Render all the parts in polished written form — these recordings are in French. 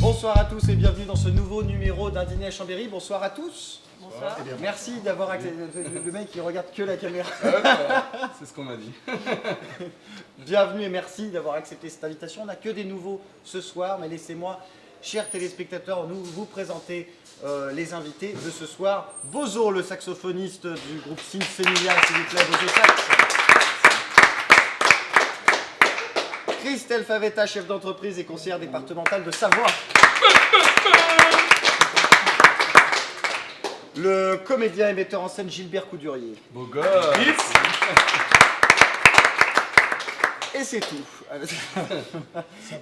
Bonsoir à tous et bienvenue dans ce nouveau numéro d'un dîner à Chambéry. Bonsoir à tous. Bonsoir. Merci d'avoir le mec qui regarde que la caméra. C'est ce qu'on m'a dit. Bienvenue et merci d'avoir accepté cette invitation. On n'a que des nouveaux ce soir, mais laissez-moi, chers téléspectateurs, vous présenter les invités de ce soir. Bozo, le saxophoniste du groupe Sinfonia, s'il vous plaît, Bozo Sax. Christelle Favetta, chef d'entreprise et conseillère départementale de Savoie. Le comédien et metteur en scène Gilbert Coudurier. Beau gosse. Et c'est tout.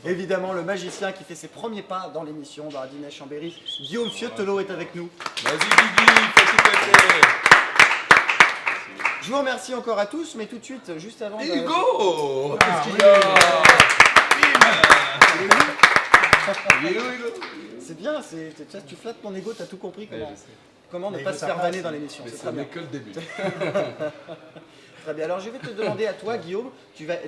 Évidemment, le magicien qui fait ses premiers pas dans l'émission, dans la dîner à Chambéry, Guillaume Fiotelot est avec nous. Vas-y Guigui, fais tout péter. Je vous remercie encore à tous, mais tout de suite, juste avant... Hugo, qu'est-ce qu'il y a? C'est bien, tu flattes ton ego, t'as tout compris comment ne Mais pas il se veut faire sa vanner place. dans l'émission. Mais C'est ça très bien. n'est que le début. Très bien. Alors je vais te demander à toi, Guillaume,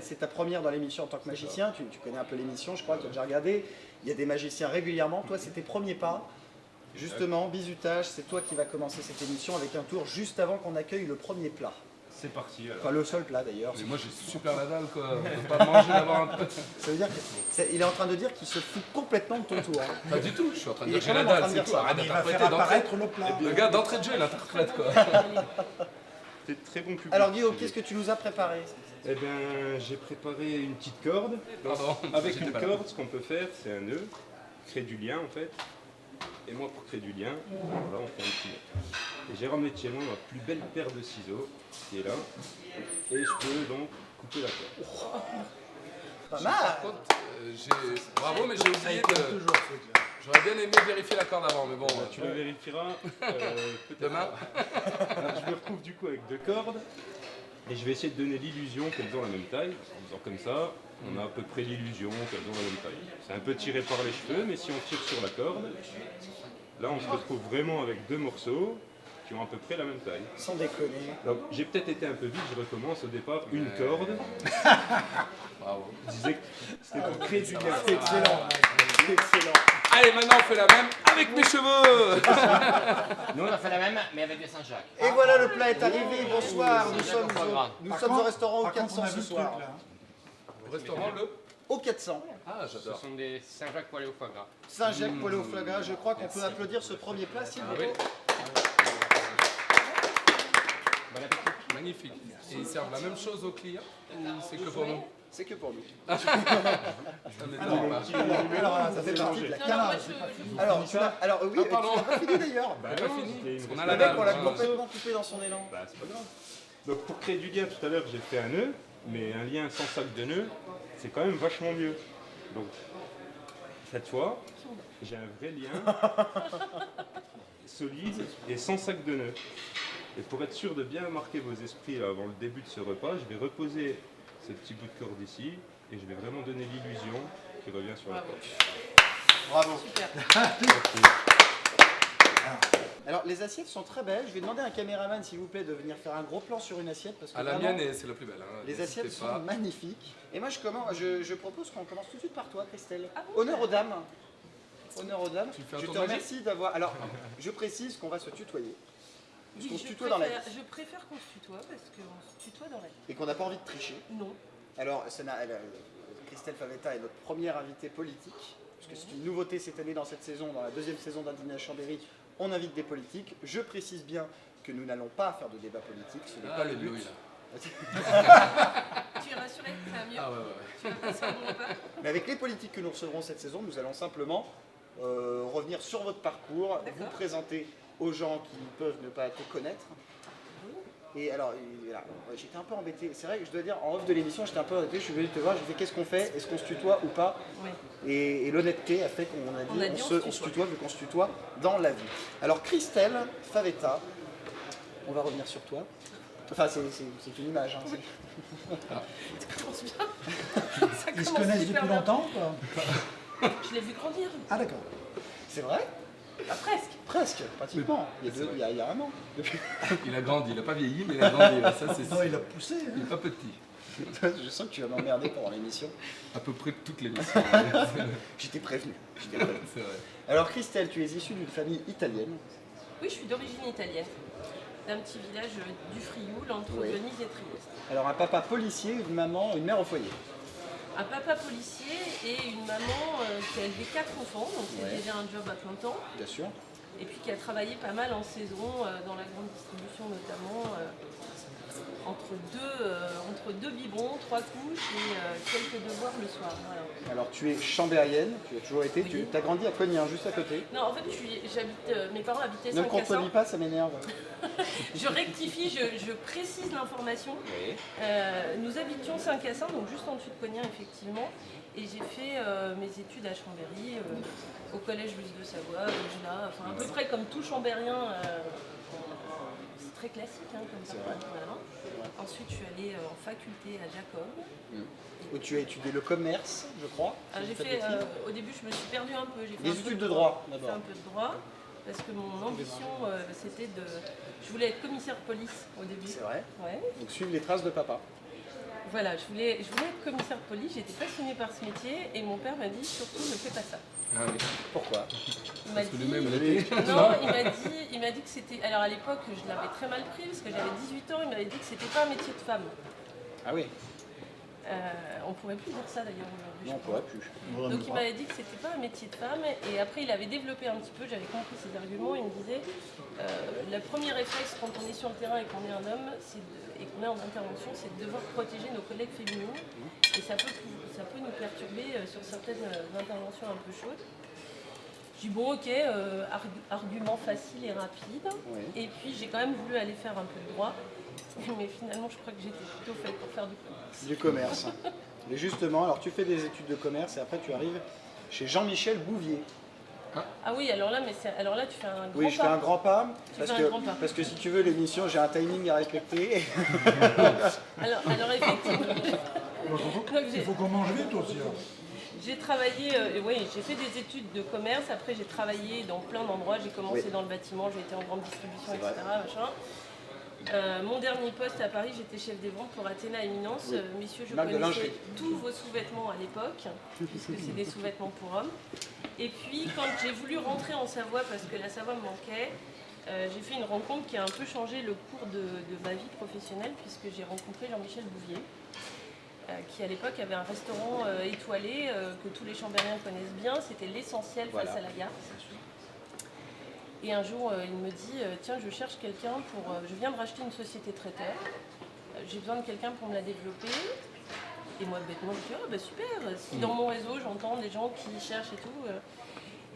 c'est ta première dans l'émission en tant que magicien, tu connais un peu l'émission, je crois, tu as déjà regardé, il y a des magiciens régulièrement, toi c'est tes premiers pas. Justement, bizutage, c'est toi qui vas commencer cette émission avec un tour juste avant qu'on accueille le premier plat. C'est parti alors. Enfin le seul plat d'ailleurs. Mais moi j'ai super la dalle quoi. On peut pas manger d'avoir un peu. Ça veut dire qu'il est en train de dire qu'il se fout complètement de ton tour. Hein. Pas du tout, je suis en train de Il est dire j'ai quand la même en train dalle, de c'est dire tout. ça. Arrête Il va d'interpréter faire d'entrée. apparaître le plat. Le gars d'entrée de jeu il interprète quoi. C'est très bon public. Alors Guillaume, qu'est-ce que tu nous as préparé? Eh bien, j'ai préparé une petite corde. Pardon, Avec j'étais une pas là. corde, ce qu'on peut faire, c'est un nœud, créer du lien en fait. Et moi, pour créer du lien, voilà, on fait un petit nœud. Et j'ai ramené de chez moi ma plus belle paire de ciseaux, qui est là. Et je peux donc couper la corde. Pas Par mal. contre, bravo, mais j'ai oublié de. J'aurais bien aimé vérifier la corde avant, mais bon. Tu le vérifieras peut-être Demain. Alors, je me retrouve du coup avec deux cordes. Et je vais essayer de donner l'illusion qu'elles ont la même taille. En faisant comme ça, on a à peu près l'illusion qu'elles ont la même taille. C'est un peu tiré par les cheveux, mais si on tire sur la corde, là on se retrouve vraiment avec deux morceaux qui ont à peu près la même taille. Sans déconner. Donc j'ai peut-être été un peu vite, je recommence au départ une corde. Bravo. Je disais que c'était pour créer du lien. C'est excellent. C'est excellent. Allez, maintenant on fait la même avec mes cheveux. Nous on a fait la même, mais avec des Saint-Jacques. Et voilà, le plat est arrivé. Bonsoir. Nous sommes Par au restaurant au 400 ce soir. Au restaurant, le. Au 400. Ah, Ce j'adore. sont des Saint-Jacques poêlés au foie gras. Saint-Jacques poêlé au foie gras. Je crois qu'on peut applaudir ce premier plat, s'il vous Ah oui. plaît. Bon appétit. Magnifique. Et ils servent la même chose aux clients ou c'est que pour nous? C'est que pour nous. Ça m'étonne pas. Ça fait partie de la carage. Alors, oui, Ah, tu pardon. n'as pas fini d'ailleurs. On a pas fini. On a Le la mec, dalle. on l'a Voilà. complètement coupé dans son élan. Bah, c'est pas grave. Donc pour créer du lien, tout à l'heure j'ai fait un nœud, mais un lien sans sac de nœud, c'est quand même vachement mieux. Donc cette fois, j'ai un vrai lien solide et sans sac de nœud. Et pour être sûr de bien marquer vos esprits là, avant le début de ce repas, je vais reposer ce petit bout de corde ici et je vais vraiment donner l'illusion qui revient sur la corde. Bravo. Alors, les assiettes sont très belles. Je vais demander à un caméraman, s'il vous plaît, de venir faire un gros plan sur une assiette. Parce que Ah, la vraiment, mienne, c'est la plus belle. Hein. les N'hésitez assiettes sont pas. magnifiques. Et moi, je propose qu'on commence tout de suite par toi, Christelle. Honneur aux dames. Honneur aux dames. Tu fais un Je tour te de magie remercie d'avoir... Alors, je précise qu'on va se tutoyer. Parce qu'on se Je tutoie dans la vie. je préfère qu'on se tutoie parce qu'on se tutoie dans la vie. Et qu'on n'a pas envie de tricher. Non. Alors, Christelle Favetta est notre première invitée politique, puisque c'est une nouveauté cette année dans cette saison, dans la deuxième saison d'un dîner à Chambéry, on invite des politiques. Je précise bien que nous n'allons pas faire de débat politique, ce n'est pas le but. Alléluia. Tu es rassuré? Ça va mieux? Ah ouais. Tu vas passer un bon repas? Mais avec les politiques que nous recevrons cette saison, nous allons simplement revenir sur votre parcours, vous D'accord. présenter aux gens qui peuvent ne pas te connaître. Et alors, voilà, j'étais un peu embêté. C'est vrai que je dois dire, en off de l'émission, j'étais un peu embêté. Je suis venu te voir, j'ai fait qu'est-ce qu'on fait? Est-ce qu'on se tutoie ou pas? Oui. Et l'honnêteté a fait qu'on a dit, on se tutoie vu qu'on se tutoie dans la vie. Alors Christelle Favetta, on va revenir sur toi. Enfin, c'est une image. Hein, Ça commence bien. Ça Ils se commence connaissent super depuis bien. longtemps ou pas? Je l'ai vu grandir. Ah d'accord. C'est vrai? Ah, presque. Presque, pratiquement. Il y a, C'est vrai. il y a un an. Il a grandi, il a pas vieilli, mais il a grandi. Là. Ça, c'est Non, il a poussé. Il Hein. est pas petit. Je sens que tu vas m'emmerder pendant l'émission. À peu près toutes les missions. J'étais prévenu. J'étais prévenu. C'est vrai. Alors Christelle, tu es issue d'une famille italienne. Oui, je suis d'origine italienne. D'un petit village du Frioul, entre Oui. Venise et Trieste. Alors un papa policier, une maman, une mère au foyer. Un papa policier et une maman qui a élevé 4 enfants, donc c'est Ouais. déjà un job à plein temps. Bien sûr. Et puis qui a travaillé pas mal en saison, dans la grande distribution notamment, entre deux biberons, 3 couches et quelques devoirs le soir. Voilà. Alors tu es chambérienne, tu as toujours été, Oui. tu as grandi à Cognin, juste à côté. Non, en fait, mes parents habitaient Ne me 5 à 100. contredis pas, ça m'énerve. Je rectifie, je précise l'information. Oui. Nous habitions 5 à 100, donc juste en dessus de Cognin, effectivement. Et j'ai fait mes études à Chambéry, au collège Louise de Savoie, là, enfin à peu près comme tout chambérien. C'est très classique hein, comme ça. C'est vrai. Voilà. Ensuite, je suis allée en faculté à Jacob. Où tu as étudié le commerce, je crois. Ah, si j'ai je dis pas fait, de bêtises. au début, je me suis perdue un peu. J'ai fait Des un peu études de droit, J'ai fait d'abord. un peu de droit, parce que mon ambition, c'était de... Je voulais être commissaire de police au début. C'est vrai. Ouais. Donc suivre les traces de papa. Voilà, je voulais être commissaire de police, j'étais passionnée par ce métier, et mon père m'a dit, surtout, ne fais pas ça. Ah oui. Pourquoi? Il m'a Parce que dit... lui-même, il était. Non, il m'a dit que c'était... Alors à l'époque, je l'avais très mal pris, parce que j'avais 18 ans, il m'avait dit que c'était pas un métier de femme. Ah oui, On pourrait plus dire ça d'ailleurs aujourd'hui. non, on je crois. pourrait plus. Donc il m'avait dit que c'était pas un métier de femme et après il avait développé un petit peu, j'avais compris ses arguments, il me disait le premier réflexe quand on est sur le terrain et qu'on est un homme et qu'on est en intervention, c'est de devoir protéger nos collègues féminines et ça peut nous perturber sur certaines interventions un peu chaudes. J'ai dit bon ok, argument facile et rapide Oui. et puis j'ai quand même voulu aller faire un peu de droit mais finalement je crois que j'étais plutôt faite pour faire du commerce. Du commerce. Et justement, alors tu fais des études de commerce et après tu arrives chez Jean-Michel Bouvier. Ah oui, alors là, tu fais un grand Oui, je fais pas. un grand pas Tu parce fais que, un grand pas. parce que si tu veux l'émission, j'ai un timing à respecter. Alors effectivement, donc, Il faut qu'on mange vite aussi. Hein. j'ai travaillé, oui, j'ai fait des études de commerce, après j'ai travaillé dans plein d'endroits, j'ai commencé Oui. dans le bâtiment, j'ai été en grande distribution, C'est etc. vrai. Machin. Mon dernier poste à Paris, j'étais chef des ventes pour Athéna Éminence. Oui. Messieurs, je Marque de connaissais lingerie. tous vos sous-vêtements à l'époque, puisque c'est des sous-vêtements pour hommes. Et puis, quand j'ai voulu rentrer en Savoie, parce que la Savoie me manquait, j'ai fait une rencontre qui a un peu changé le cours de ma vie professionnelle, puisque j'ai rencontré Jean-Michel Bouvier, qui à l'époque avait un restaurant étoilé que tous les Chambériens connaissent bien. C'était l'Essentiel Voilà. face à la gare. Et un jour, il me dit tiens, je cherche quelqu'un pour. Je viens de racheter une société traiteur. J'ai besoin de quelqu'un pour me la développer. Et moi, bêtement, je dis ah bah super. Si dans mon réseau, j'entends des gens qui cherchent et tout.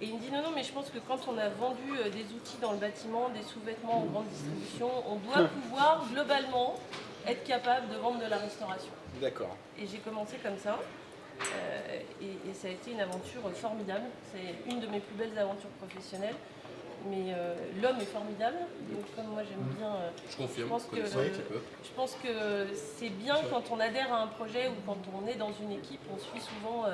Et il me dit non, mais je pense que quand on a vendu des outils dans le bâtiment, des sous-vêtements en grande distribution, on doit pouvoir globalement être capable de vendre de la restauration. D'accord. Et j'ai commencé comme ça. Et ça a été une aventure formidable. C'est une de mes plus belles aventures professionnelles. Mais l'homme est formidable, donc comme moi j'aime bien. Je confirme, je pense que, connaissant un petit peu. je pense que c'est bien quand on adhère à un projet ou quand on est dans une équipe, on suit souvent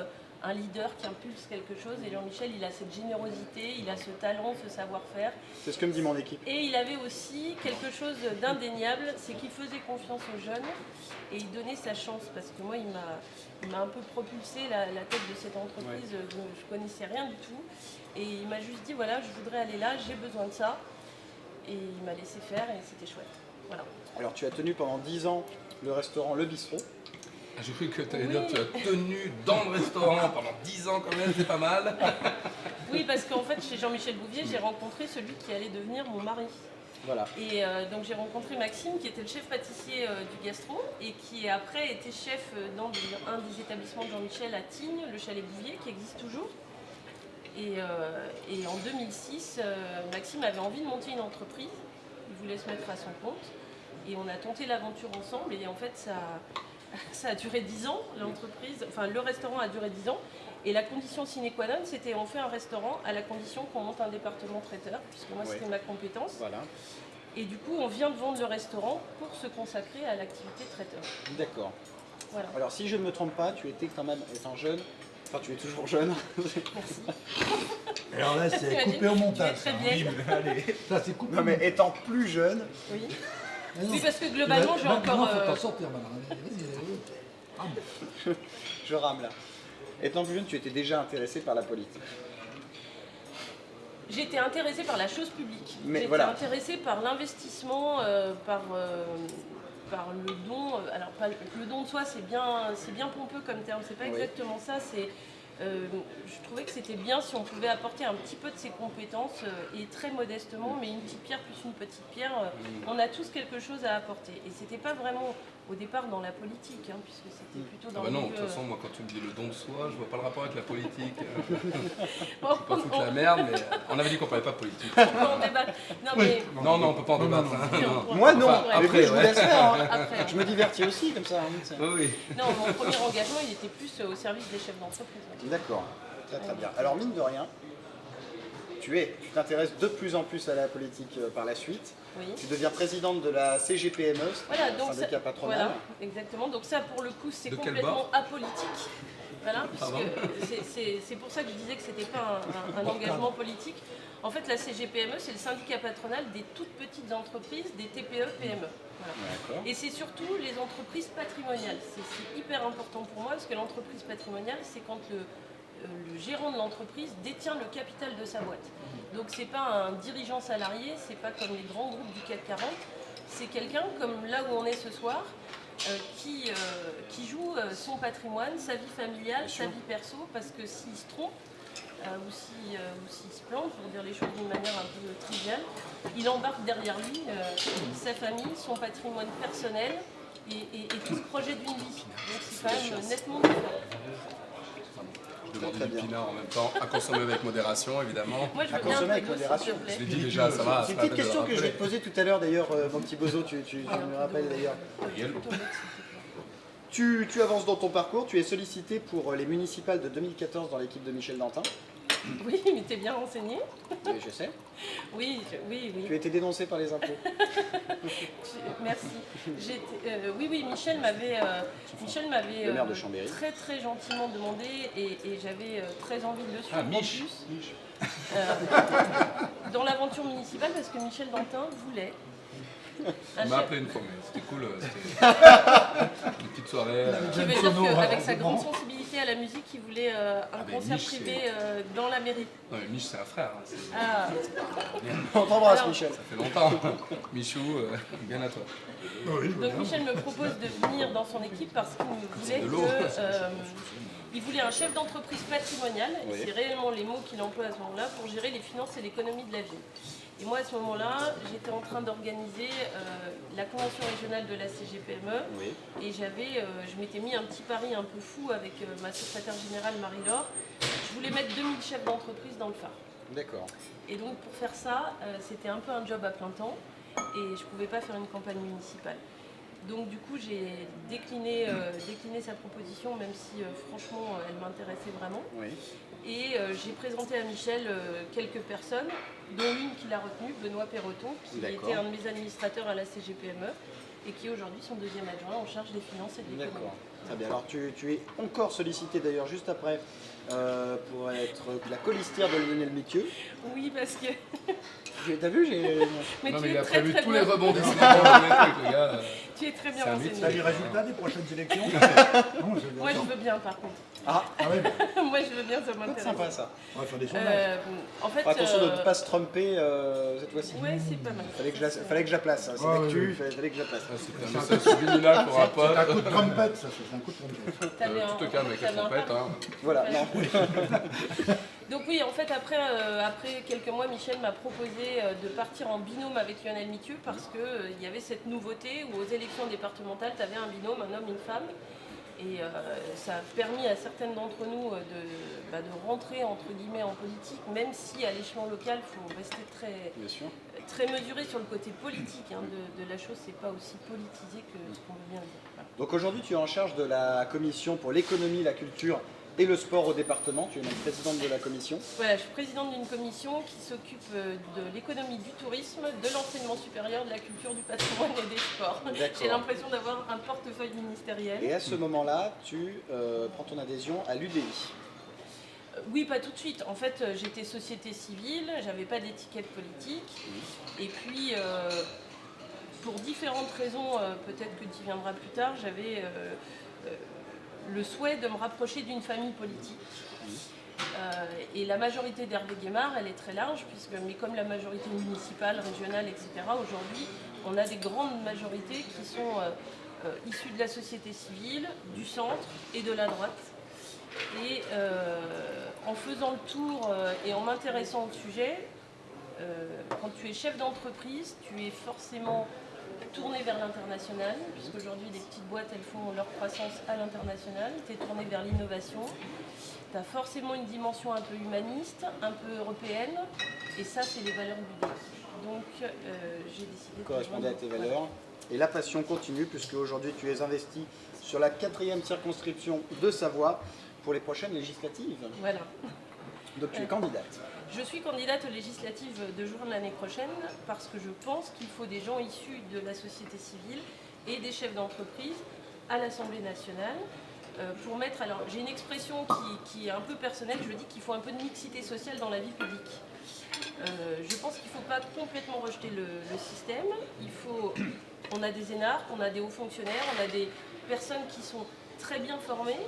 un leader qui impulse quelque chose. Et Jean-Michel, il a cette générosité, il a ce talent, ce savoir-faire. C'est ce que me dit mon équipe. Et il avait aussi quelque chose d'indéniable, c'est qu'il faisait confiance aux jeunes et il donnait sa chance. Parce que moi, il m'a un peu propulsé la tête de cette entreprise, dont je connaissais rien du tout. Et il m'a juste dit, voilà, je voudrais aller là, j'ai besoin de ça. Et il m'a laissé faire et c'était chouette. Voilà. Alors tu as tenu pendant 10 ans le restaurant Le Bistrot. Ah, j'ai cru que tu allais Oui. dire que tu as tenu dans le restaurant pendant 10 ans quand même, c'est pas mal. Oui, parce qu'en fait, chez Jean-Michel Bouvier, j'ai rencontré celui qui allait devenir mon mari. Voilà. Et donc j'ai rencontré Maxime qui était le chef pâtissier du gastro et qui après était chef dans un des établissements de Jean-Michel à Tignes, le Chalet Bouvier, qui existe toujours. Et en 2006, Maxime avait envie de monter une entreprise, il voulait se mettre à son compte et on a tenté l'aventure ensemble et en fait ça a duré 10 ans, l'entreprise, enfin le restaurant a duré 10 ans et la condition sine qua non c'était on fait un restaurant à la condition qu'on monte un département traiteur, puisque moi c'était ma compétence. Voilà. Et du coup, on vient de vendre le restaurant pour se consacrer à l'activité traiteur. D'accord. Voilà. Alors si je ne me trompe pas, tu étais quand même étant jeune, enfin tu es toujours jeune. Merci. Alors là, c'est T'imagines, coupé au tu es montage. très ça, hein. vieille. Bim, allez. Ça, c'est coupé Non au mais montage. étant plus jeune, Oui. Ah non. Oui, parce que globalement, j'ai Maintenant, encore. faut t'en sortir maintenant. Vas-y, Ah, bon. je rame là. Étant plus jeune, tu étais déjà intéressé par la politique. J'étais intéressée par la chose publique. Mais J'étais voilà. intéressée par l'investissement, par le don. Alors, pas, le don de soi, c'est bien pompeux comme terme. C'est pas Oui. exactement ça. C'est, je trouvais que c'était bien si on pouvait apporter un petit peu de ses compétences et très modestement, mais une petite pierre plus une petite pierre, on a tous quelque chose à apporter. Et c'était pas vraiment au départ dans la politique, hein, puisque c'était plutôt dans Ah bah le non, de milieu. toute façon, moi quand tu me dis le don de soi, je vois pas le rapport avec la politique. Bon, Pas foutre la merde, mais on avait dit qu'on parlait pas de politique. on peut en débattre. Non, mais Non, non, on peut pas en débattre. hein. on- Moi non, Enfin, mais après, oui, je vous ouais. laisse faire. Hein. après, Je me divertis aussi comme ça. Hein, tu sais. Oui, oui. non, mon premier engagement, il était plus au service des chefs d'entreprise. Ouais. D'accord, très très bien. Alors mine de rien, tu t'intéresses de plus en plus à la politique par la suite. Oui. Tu deviens présidente de la CGPME, Voilà, donc syndicat ça, patronal. voilà, exactement. Donc ça, pour le coup, c'est De quel complètement apolitique. Voilà, Pardon. puisque c'est pour ça que je disais que c'était pas un engagement politique. En fait, la CGPME, c'est le syndicat patronal des toutes petites entreprises, des TPE, PME. Voilà. D'accord. Et c'est surtout les entreprises patrimoniales. C'est hyper important pour moi parce que l'entreprise patrimoniale, c'est quand le gérant de l'entreprise détient le capital de sa boîte. Donc c'est pas un dirigeant salarié, c'est pas comme les grands groupes du CAC 40, c'est quelqu'un comme là où on est ce soir, qui joue son patrimoine, sa vie familiale, sa vie perso, parce que s'il se trompe, ou s'il se plante, pour dire les choses d'une manière un peu triviale, il embarque derrière lui sa famille, son patrimoine personnel et tout ce projet d'une vie. Donc c'est quand même nettement différent. Je demandais Très du bien. pinard en même temps, à consommer avec modération évidemment. Moi je À veux bien un consommer avec peu s'il te modération. plaît. Je l'ai dit déjà, ça va. C'est une pas la petite peine de question le que je vais te rappeler. poser tout à l'heure d'ailleurs, mon petit bozo, tu me rappelles d'ailleurs. Tu avances dans ton parcours, tu es sollicité pour les municipales de 2014 dans l'équipe de Michel Dantin. Oui, mais t'es bien renseigné. Oui, je sais. Oui, oui. Tu as été dénoncé par les impôts. Merci. Oui, Michel m'avait Le maire de Chambéry. très très gentiment demandé et j'avais très envie de le suivre en Mich. plus dans l'aventure municipale parce que Michel Dantin voulait un Il m'a chef appelé une fois, mais c'était cool. C'était une petite soirée. qui veut dire qu'avec sa grande sensibilité à la musique, il voulait un mais concert Mich, privé dans la mairie. Non, mais Mich, c'est un frère. hein, Ah, On t'embrasse, Alors- Michel. Ça fait longtemps. Michou, bien à toi. donc Michel me propose de venir dans son équipe parce qu'il de voulait l'eau. il voulait un chef d'entreprise patrimoniale, Oui. et c'est réellement les mots qu'il emploie à ce moment-là, pour gérer les finances et l'économie de la ville. Et moi, à ce moment-là, j'étais en train d'organiser la convention régionale de la CGPME, Oui. et je m'étais mis un petit pari un peu fou avec ma secrétaire générale Marie-Laure. Je voulais mettre 2000 chefs d'entreprise dans le phare. D'accord. Et donc pour faire ça, c'était un peu un job à plein temps, et je ne pouvais pas faire une campagne municipale. Donc du coup, j'ai décliné sa proposition, même si franchement, elle m'intéressait vraiment. Oui. Et j'ai présenté à Michel quelques personnes, dont une qui l'a retenue, Benoît Perroton, qui D'accord. était un de mes administrateurs à la CGPME et qui est aujourd'hui son deuxième adjoint en charge des finances et de l'économie. D'accord. Très bien. Alors tu es encore sollicité d'ailleurs juste après pour être la colistière de Lionel Mithieu. Oui, parce que... T'as vu, j'ai... Mais Non, tu mais il es a très prévu très tous bien. les rebondissements, tous les trucs, le gars. Tu es très bien C'est un renseigné. T'as les résultats des prochaines élections Non, Moi je veux bien par contre. Ah, Ah ouais, bah, Moi je veux bien, ça c'est m'intéresse. sympa ça. on va faire des sondages. En fait, Attention de ne pas se tromper cette fois-ci. ouais, c'est pas mal. Fallait que je la place, hein. C'est Ouais, l'actu, ouais, fallait que je la place. Ah, c'était un message subliminal pour un C'est un pote. coup de trompette, ça, c'est un coup de trompette. T'avais un- Tu te calmes avec la t'avais un trompette. pari. Hein. Voilà. Voilà. Non. Donc oui, en fait, après quelques mois, Michel m'a proposé de partir en binôme avec Lionel Mithieu parce qu'il y avait cette nouveauté où aux élections départementales, tu avais un binôme, un homme, une femme. Et ça a permis à certaines d'entre nous de rentrer entre guillemets en politique, même si à l'échelon local, il faut rester Bien sûr. très mesuré sur le côté politique hein, de la chose. C'est pas aussi politisé que ce qu'on veut bien dire. Voilà. Donc aujourd'hui, tu es en charge de la commission pour l'économie, la culture et le sport au département. Tu es même présidente de la commission. Voilà, je suis présidente d'une commission qui s'occupe de l'économie du tourisme, de l'enseignement supérieur, de la culture, du patrimoine et des sports. J'ai l'impression d'avoir un portefeuille ministériel. Et à ce moment-là, tu prends ton adhésion à l'UDI. Oui, pas tout de suite. En fait, j'étais société civile, j'avais pas d'étiquette politique. Et puis, pour différentes raisons, peut-être que tu y viendras plus tard, j'avais le souhait de me rapprocher d'une famille politique. Et la majorité d'Hervé Guémard, elle est très large, mais comme la majorité municipale, régionale, etc., aujourd'hui, on a des grandes majorités qui sont issues de la société civile, du centre et de la droite. Et en faisant le tour et en m'intéressant au sujet, quand tu es chef d'entreprise, tu es forcément tourné vers l'international, puisqu'aujourd'hui les petites boîtes elles font leur croissance à l'international, tu es tourné vers l'innovation, tu as forcément une dimension un peu humaniste, un peu européenne, et ça c'est les valeurs du DEI. Donc j'ai décidé de Correspondait à tes valeurs. Et la passion continue, puisque aujourd'hui tu es investi sur la 4e circonscription de Savoie pour les prochaines législatives. Voilà. Donc tu es candidate. Je suis candidate aux législatives de juin de l'année prochaine parce que je pense qu'il faut des gens issus de la société civile et des chefs d'entreprise à l'Assemblée nationale pour mettre... Alors j'ai une expression qui est un peu personnelle, je dis qu'il faut un peu de mixité sociale dans la vie publique. Je pense qu'il ne faut pas complètement rejeter le système. On a des énarques, on a des hauts fonctionnaires, on a des personnes qui sont très bien formées.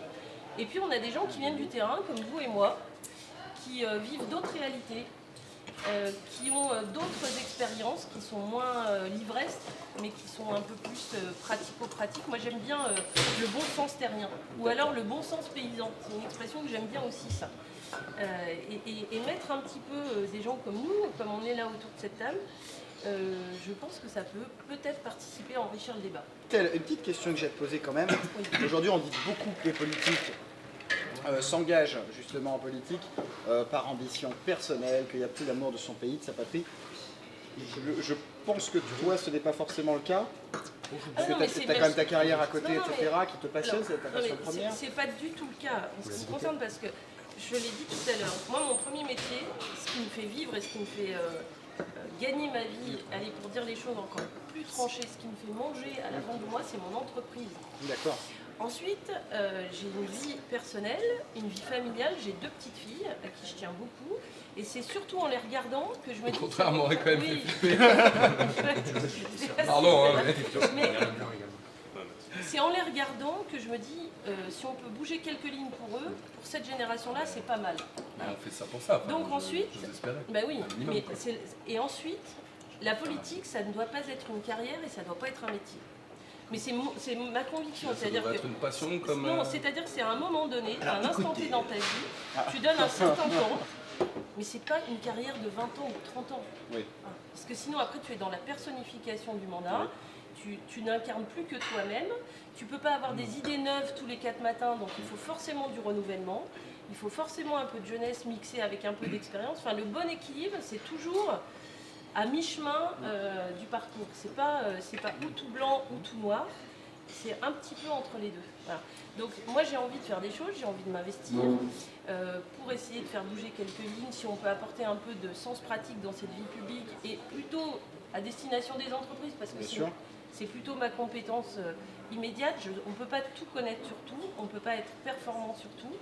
Et puis on a des gens qui viennent du terrain, comme vous et moi, qui vivent d'autres réalités, qui ont d'autres expériences, qui sont moins livresques, mais qui sont un peu plus pratico-pratiques. Moi j'aime bien le bon sens terrien, ou alors le bon sens paysan. C'est une expression que j'aime bien aussi, ça. Et mettre un petit peu des gens comme nous, comme on est là autour de cette table, je pense que ça peut peut-être participer à enrichir le débat. Une petite question que j'ai à te poser quand même. Aujourd'hui on dit beaucoup que les politiques s'engagent justement en politique par ambition personnelle, qu'il n'y a plus l'amour de son pays, de sa patrie. Je pense que toi ce n'est pas forcément le cas. Parce que tu as quand même ta carrière à côté, etc., qui te passionne, c'est ta passion première. C'est pas du tout le cas en ce qui me concerne, parce que je l'ai dit tout à l'heure, moi mon premier métier, ce qui me fait vivre et ce qui me fait gagner ma vie, aller pour dire les choses encore plus tranchées, ce qui me fait manger à la fin du mois, c'est mon entreprise. D'accord. Ensuite, j'ai une vie personnelle, une vie familiale, j'ai 2 petites filles à qui je tiens beaucoup, et c'est surtout en les regardant que je me dis... Au contraire, m'aurait quand même oui. fait flipper. Pardon, hein, mais c'est en les regardant que je me dis, si on peut bouger quelques lignes pour eux, pour cette génération-là, c'est pas mal. on fait ça pour ça. Enfin, Donc ensuite, j'ose espérer. bah oui, Un minimum, mais quoi. et ensuite, la politique, ça ne doit pas être une carrière et ça ne doit pas être un métier. Mais c'est ma conviction, Ça c'est-à-dire doit que... être une passion comme... Non, c'est-à-dire que c'est à un moment donné, à un instant T dans ta vie, tu donnes un certain temps, mais c'est pas une carrière de 20 ans ou 30 ans. Oui. Parce que sinon, après, tu es dans la personnification du mandat, tu n'incarnes plus que toi-même, tu peux pas avoir des idées neuves tous les 4 matins, donc il faut forcément du renouvellement, il faut forcément un peu de jeunesse mixée avec un peu d'expérience. Enfin, le bon équilibre, c'est toujours à mi-chemin du parcours. C'est pas ou tout blanc ou tout noir, c'est un petit peu entre les deux. Voilà. Donc moi j'ai envie de faire des choses, j'ai envie de m'investir pour essayer de faire bouger quelques lignes, si on peut apporter un peu de sens pratique dans cette vie publique et plutôt à destination des entreprises, parce que c'est plutôt ma compétence immédiate. On ne peut pas tout connaître sur tout, on ne peut pas être performant sur tout,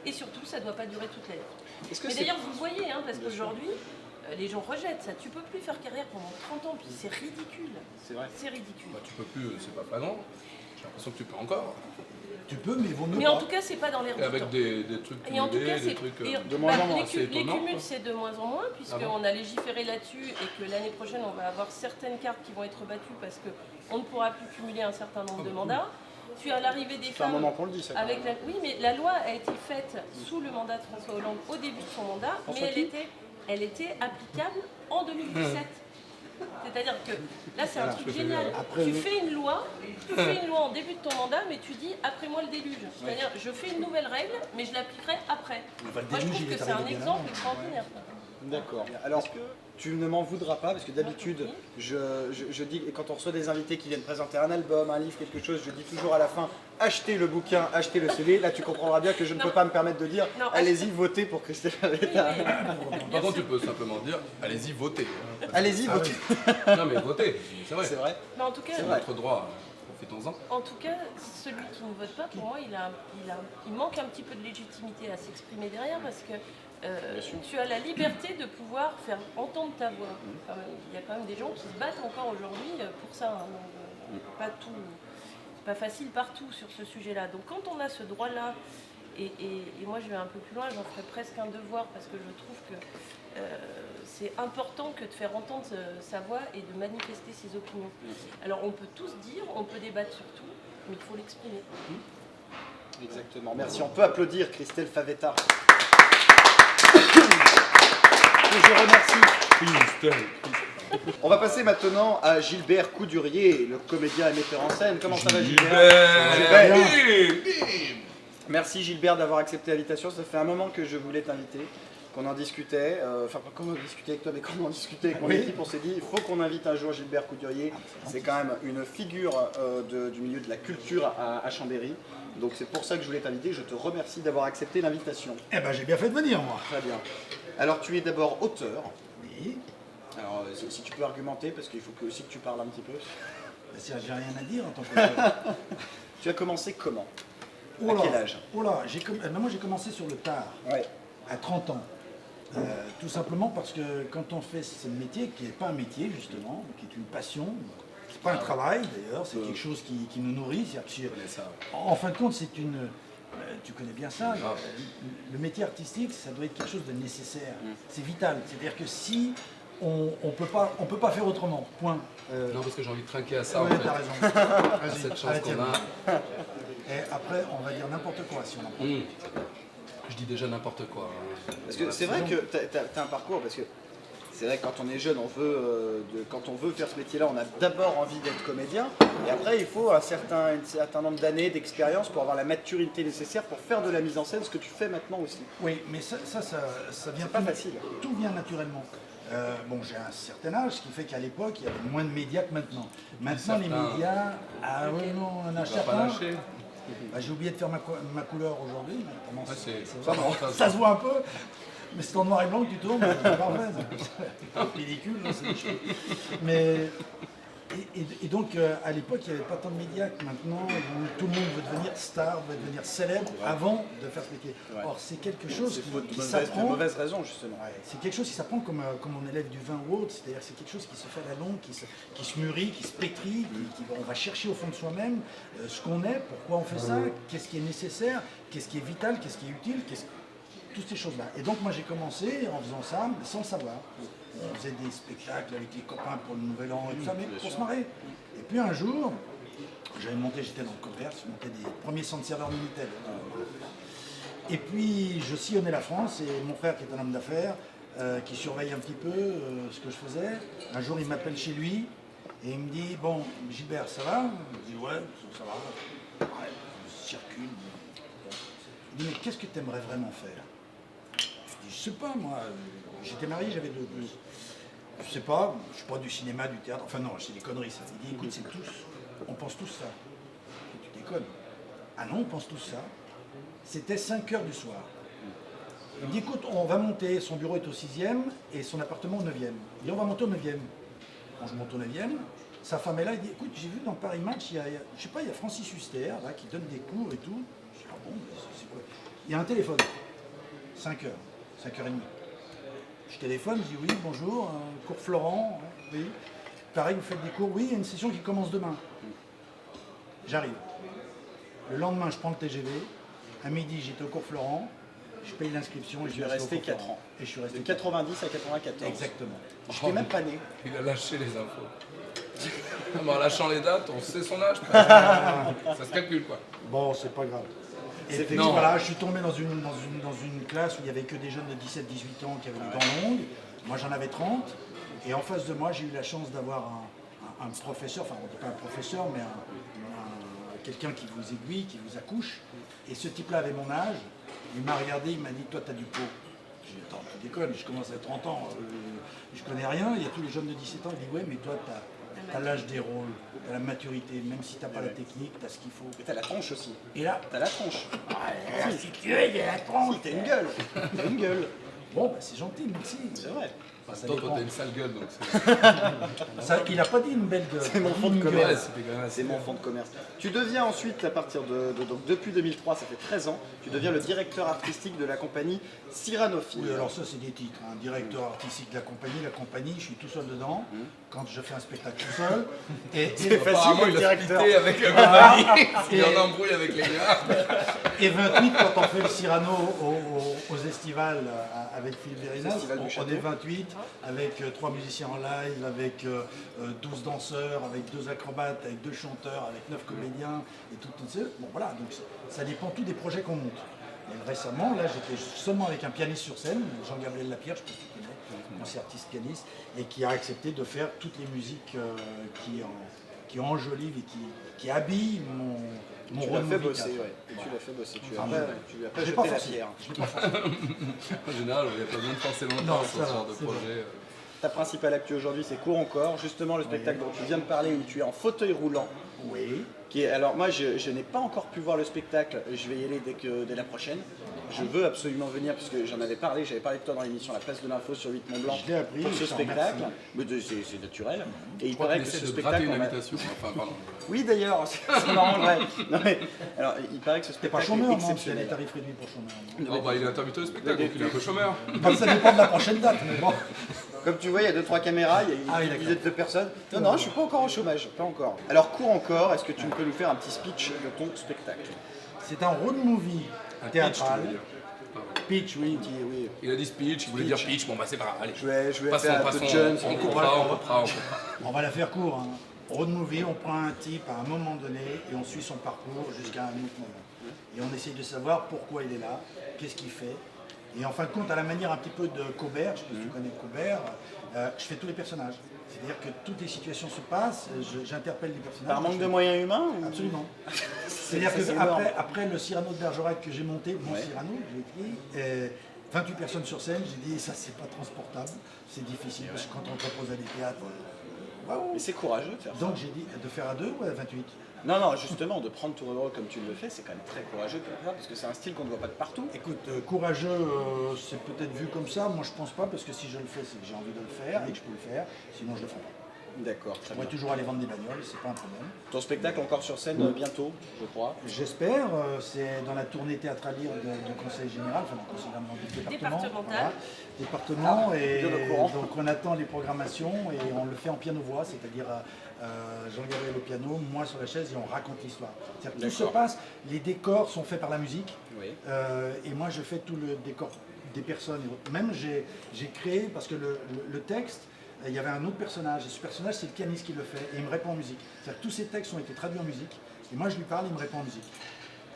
et surtout ça ne doit pas durer toute la vie. Mais d'ailleurs vous le voyez, hein, parce qu'aujourd'hui les gens rejettent ça. Tu peux plus faire carrière pendant 30 ans, puis c'est ridicule. C'est vrai. C'est ridicule. Bah, tu peux plus, c'est pas flagrant. J'ai l'impression que tu peux encore. Tu peux, mais il vaut mieux Mais pas. en tout cas, c'est pas dans l'air Et du avec temps. des trucs Et en tout cas, cumulés, c'est des trucs... de moins en moins, c'est les étonnant, cumuls, quoi. c'est de moins en moins, puisqu'on bon a légiféré là-dessus et que l'année prochaine, on va avoir certaines cartes qui vont être battues parce qu'on ne pourra plus cumuler un certain nombre de mandats. Tu as l'arrivée des C'est un femmes. moment qu'on le dit, ça. quand Avec même. oui, mais la loi a été faite sous le mandat de François Hollande au début de son mandat, François mais qui elle était applicable en 2017. C'est-à-dire que là, c'est un truc génial. Après, Tu fais une loi en début de ton mandat, mais tu dis après moi le déluge. C'est-à-dire, je fais une nouvelle règle, mais je l'appliquerai après. Enfin, le Moi, je déluge, trouve il est que c'est un arrivé bien exemple avant. extraordinaire. D'accord. Alors, tu ne m'en voudras pas, parce que d'habitude, je dis, et quand on reçoit des invités qui viennent présenter un album, un livre, quelque chose, je dis toujours à la fin, achetez le bouquin, achetez le CD. Là, tu comprendras bien que je ne peux pas me permettre de dire, allez-y, votez pour Christelle Favetta. Par contre, tu peux simplement dire, allez-y, votez. Allez-y, votez. Non, mais votez, c'est vrai. C'est vrai. Mais en tout cas, C'est notre droit, profitons-en. En tout cas, celui qui ne vote pas, pour moi, il manque un petit peu de légitimité à s'exprimer derrière parce que tu as la liberté de pouvoir faire entendre ta voix. Enfin, il y a quand même des gens qui se battent encore aujourd'hui pour ça. Hein, donc, c'est pas facile partout sur ce sujet-là. Donc quand on a ce droit-là, et moi je vais un peu plus loin, j'en ferai presque un devoir parce que je trouve que c'est important que de faire entendre sa voix et de manifester ses opinions. Alors on peut tous dire, on peut débattre sur tout, mais il faut l'exprimer. Exactement, merci. On peut applaudir Christelle Favetta. Je remercie. On va passer maintenant à Gilbert Coudurier, le comédien et metteur en scène. Comment ça va Gilbert? Merci Gilbert d'avoir accepté l'invitation. Ça fait un moment que je voulais t'inviter, qu'on en discutait. Enfin, pas qu'on en discutait avec toi, mais qu'on en discutait avec mon équipe. On s'est dit, il faut qu'on invite un jour Gilbert Coudurier. C'est quand même une figure du milieu de la culture à Chambéry. Donc c'est pour ça que je voulais t'inviter. Je te remercie d'avoir accepté l'invitation. Eh ben j'ai bien fait de venir moi. Très bien. Alors tu es d'abord auteur. Oui. Alors si tu peux argumenter, parce qu'il faut aussi que tu parles un petit peu. J'ai rien à dire en tant qu'auteur. Tu as commencé comment? Oh là, à quel âge? Oh là, moi j'ai commencé sur le tard, Ouais. à 30 ans. Tout simplement parce que quand on fait ce métier, qui n'est pas un métier justement, qui est une passion, c'est pas un travail d'ailleurs, c'est quelque chose qui nous nourrit. En fin de compte, c'est une... tu connais bien ça, le métier artistique, ça doit être quelque chose de nécessaire, c'est vital. C'est-à-dire que si on peut pas faire autrement, point. Non, parce que j'ai envie de trinquer à ça, Ouais, en fait. t'as raison. Vas-y, Cette chance arrête, qu'on a. Et après, on va dire n'importe quoi si on en prend. Je dis déjà n'importe quoi. Parce que c'est vrai que tu as un parcours, parce que c'est vrai que quand on est jeune, quand on veut faire ce métier-là, on a d'abord envie d'être comédien, et après il faut un certain nombre d'années d'expérience pour avoir la maturité nécessaire pour faire de la mise en scène, ce que tu fais maintenant aussi. Oui, mais ça vient pas facile. Tout vient naturellement. Bon, j'ai un certain âge, ce qui fait qu'à l'époque, il y avait moins de médias que maintenant. Maintenant, les médias... Ah oui, non, on en a certains. Bah, j'ai oublié de faire ma couleur aujourd'hui. Ça se voit un peu. Mais c'est en noir et blanc que tu tournes, c'est parfait. C'est ridicule, non, c'est des choses. Mais... Et donc, à l'époque, il n'y avait pas tant de médias que maintenant, où tout le monde veut devenir star, veut devenir célèbre avant de faire ce métier. Ouais. Or, c'est quelque chose qui s'apprend. De mauvaises raisons, justement. Ouais, c'est quelque chose qui s'apprend comme on élève du vin ou autre, c'est-à-dire c'est quelque chose qui se fait à la longue, qui se mûrit, qui se pétrit, on va chercher au fond de soi-même ce qu'on est, pourquoi on fait ça, qu'est-ce qui est nécessaire, qu'est-ce qui est vital, qu'est-ce qui est utile, toutes ces choses-là. Et donc, moi, j'ai commencé en faisant ça sans le savoir. On faisait des spectacles avec les copains pour le Nouvel An et tout ça, mais pour se marrer. Et puis un jour, j'étais dans le commerce, je montais des premiers centres serveurs Minitel. Et puis je sillonnais la France et mon frère qui est un homme d'affaires, qui surveille un petit peu ce que je faisais, un jour il m'appelle chez lui et il me dit « Bon, Gilbert, ça va ?» Je dis « Ouais, ça va. » Ouais, je circule. Il dit « Mais qu'est-ce que tu aimerais vraiment faire ?» Je dis « Je sais pas, moi. » J'étais marié, j'avais deux. Je sais pas, je suis pas du cinéma, du théâtre, enfin non, c'est des conneries ça. Il dit écoute, c'est tous, on pense tous ça. Et tu déconnes. Ah non, on pense tous ça. C'était 5h du soir. Il me dit écoute, on va monter, son bureau est au 6e et son appartement au 9e. Il dit on va monter au 9e. Bon, je monte au 9e, sa femme est là, il dit écoute, j'ai vu dans Paris Match, il y a Francis Huster là, qui donne des cours et tout. Je dis ah bon, c'est quoi? Il y a un téléphone, 5h, 5h30. Je téléphone, je dis oui, bonjour, cours Florent, oui. Pareil, vous faites des cours, oui, il y a une session qui commence demain. J'arrive. Le lendemain, je prends le TGV. À midi, j'étais au cours Florent. Je paye l'inscription et je suis resté 4 ans. Et je suis resté de 90 à 94. Exactement. Je n'étais même pas né. Il a lâché les infos. En lâchant les dates, on sait son âge. Ça se calcule quoi. Bon, c'est pas grave. Et puis voilà, je suis tombé dans une classe où il n'y avait que des jeunes de 17-18 ans qui avaient des dents longues. Moi j'en avais 30. Et en face de moi, j'ai eu la chance d'avoir un professeur, enfin on ne dit pas un professeur, mais quelqu'un qui vous aiguille, qui vous accouche. Et ce type-là avait mon âge. Il m'a regardé, il m'a dit toi tu as du pot. Je dis, attends, tu déconnes, je commence à 30 ans, je connais rien. Il y a tous les jeunes de 17 ans, ils disent, ouais, mais toi, t'as l'âge des rôles, t'as la maturité, même si t'as pas la technique, t'as ce qu'il faut. Et t'as la tronche aussi. Et là, T'as la tronche. si tu veux, il y a la tronche. T'as une gueule. T'as une gueule. Bon, bah, c'est gentil, merci. C'est vrai. Ça Toi, dépend. t'as une sale gueule, donc Il a pas dit une belle gueule. C'est mon fond de Une gueule. commerce. c'était quand même assez C'est mon fonds de commerce. Tu deviens ensuite, à partir donc depuis 2003, ça fait 13 ans, tu deviens le directeur artistique de la compagnie Cyranophile. Oui, alors ça, c'est des titres. Hein. Directeur artistique de la compagnie, je suis tout seul dedans, quand je fais un spectacle tout seul. C'est facile Apparemment, d'être il a directeur. splitté avec le compagnie. Il y en embrouille avec les gars. Et 28, quand on fait le Cyrano aux estivales avec Philippe Verinas, Festival du on Château. est 28, avec 3 musiciens en live, avec 12 danseurs, avec 2 acrobates, avec 2 chanteurs, avec 9 comédiens, et tout ça. Bon voilà, donc ça dépend tout des projets qu'on monte. Et récemment, là, j'étais seulement avec un pianiste sur scène, Jean-Gabriel Lapierre, je pense que tu connais, concertiste pianiste, et qui a accepté de faire toutes les musiques qui enjolivent et qui habillent mon Tu rôle l'as fait musical. bosser, ouais. Et tu l'as fait bosser. Tu Enfin, lui as pas Je l'ai jeté pas la forcé. pierre. Je l'ai pas forcé. En général, il n'y a pas besoin de forcer Non, longtemps ça sur ce va, genre de c'est projet. Ta principale actu aujourd'hui, c'est Cours encore. Justement, le spectacle dont tu viens de parler, où tu es en fauteuil roulant. Oui. Alors moi, je n'ai pas encore pu voir le spectacle. Je vais y aller dès la prochaine. Je veux absolument venir, puisque j'en avais parlé. J'avais parlé de toi dans l'émission La Place de l'Info sur 8 Mont Blanc Je l'ai appris, pour ce je t'en spectacle. remercie. Mais c'est naturel. Et il Je crois paraît qu'il que ce essaie de gratter spectacle. une invitation. Enfin, pardon. Oui, d'ailleurs, c'est marrant, ouais. Non, mais, alors, il paraît que ce T'es pas spectacle chômeur, est non? C'est exceptionnel. des tarifs réduits pour chômeur. Oh, bah, il est intermittent de spectacle, donc il est un peu chômeur. Bah, ça dépend de la prochaine date, mais bon. Comme tu vois, il y a 2-3 caméras, il y a une Ah oui, petite d'accord. dizaine de personnes. Non, non, je suis pas encore au chômage, pas encore. Alors, Cours encore, est-ce que tu peux nous faire un petit speech de ton spectacle? C'est un road movie Un théâtral. pitch, tu veux dire. Pitch, oui. Oui, Il a dit speech, il voulait dire pitch, bon bah c'est pas grave, allez. je vais Passons, faire un peu passons, de Jones. on coupera. On va la faire court. Hein. Road movie, on prend un type à un moment donné et on suit son parcours jusqu'à un autre moment. Et on essaye de savoir pourquoi il est là, qu'est-ce qu'il fait. Et en fin de compte, à la manière un petit peu de Cobert, je sais pas si tu connais Cobert, je fais tous les personnages. C'est-à-dire que toutes les situations se passent, j'interpelle les personnages. Par manque de moyens humains ou... Absolument. C'est-à-dire Ça, c'est énorme. qu'après le Cyrano de Bergerac que j'ai monté, mon Ouais. Cyrano, j'ai écrit, 28 personnes sur scène, j'ai dit ça c'est pas transportable, c'est difficile parce que quand on te propose à des théâtres, waouh. Mais c'est courageux de faire ça. Donc j'ai dit de faire à 2 ou à 28. Non, non, justement, de prendre tout le rôle comme tu le fais, c'est quand même très courageux de faire ça, parce que c'est un style qu'on ne voit pas de partout. Écoute, courageux, c'est peut-être vu comme ça, moi je pense pas parce que si je le fais, c'est que j'ai envie de le faire et que je peux le faire, sinon je le ferai pas. D'accord, très Je bien. pourrais toujours aller vendre des bagnoles, c'est pas un problème. Ton spectacle encore sur scène bientôt, je crois. J'espère, c'est dans la tournée théâtralière du Conseil général, enfin du Conseil du département. Départemental. Département, et bien au courant. donc on attend les programmations et on le fait en piano-voix, c'est-à-dire Jean-Gabriel au piano, moi sur la chaise et on raconte l'histoire. C'est-à-dire que tout se D'accord. passe, les décors sont faits par la musique Oui. et moi je fais tout le décor des personnes. Et autres. Même j'ai créé, parce que le texte, il y avait un autre personnage, et ce personnage c'est le pianiste qui le fait, et il me répond en musique. C'est-à-dire que tous ces textes ont été traduits en musique, et moi je lui parle, il me répond en musique.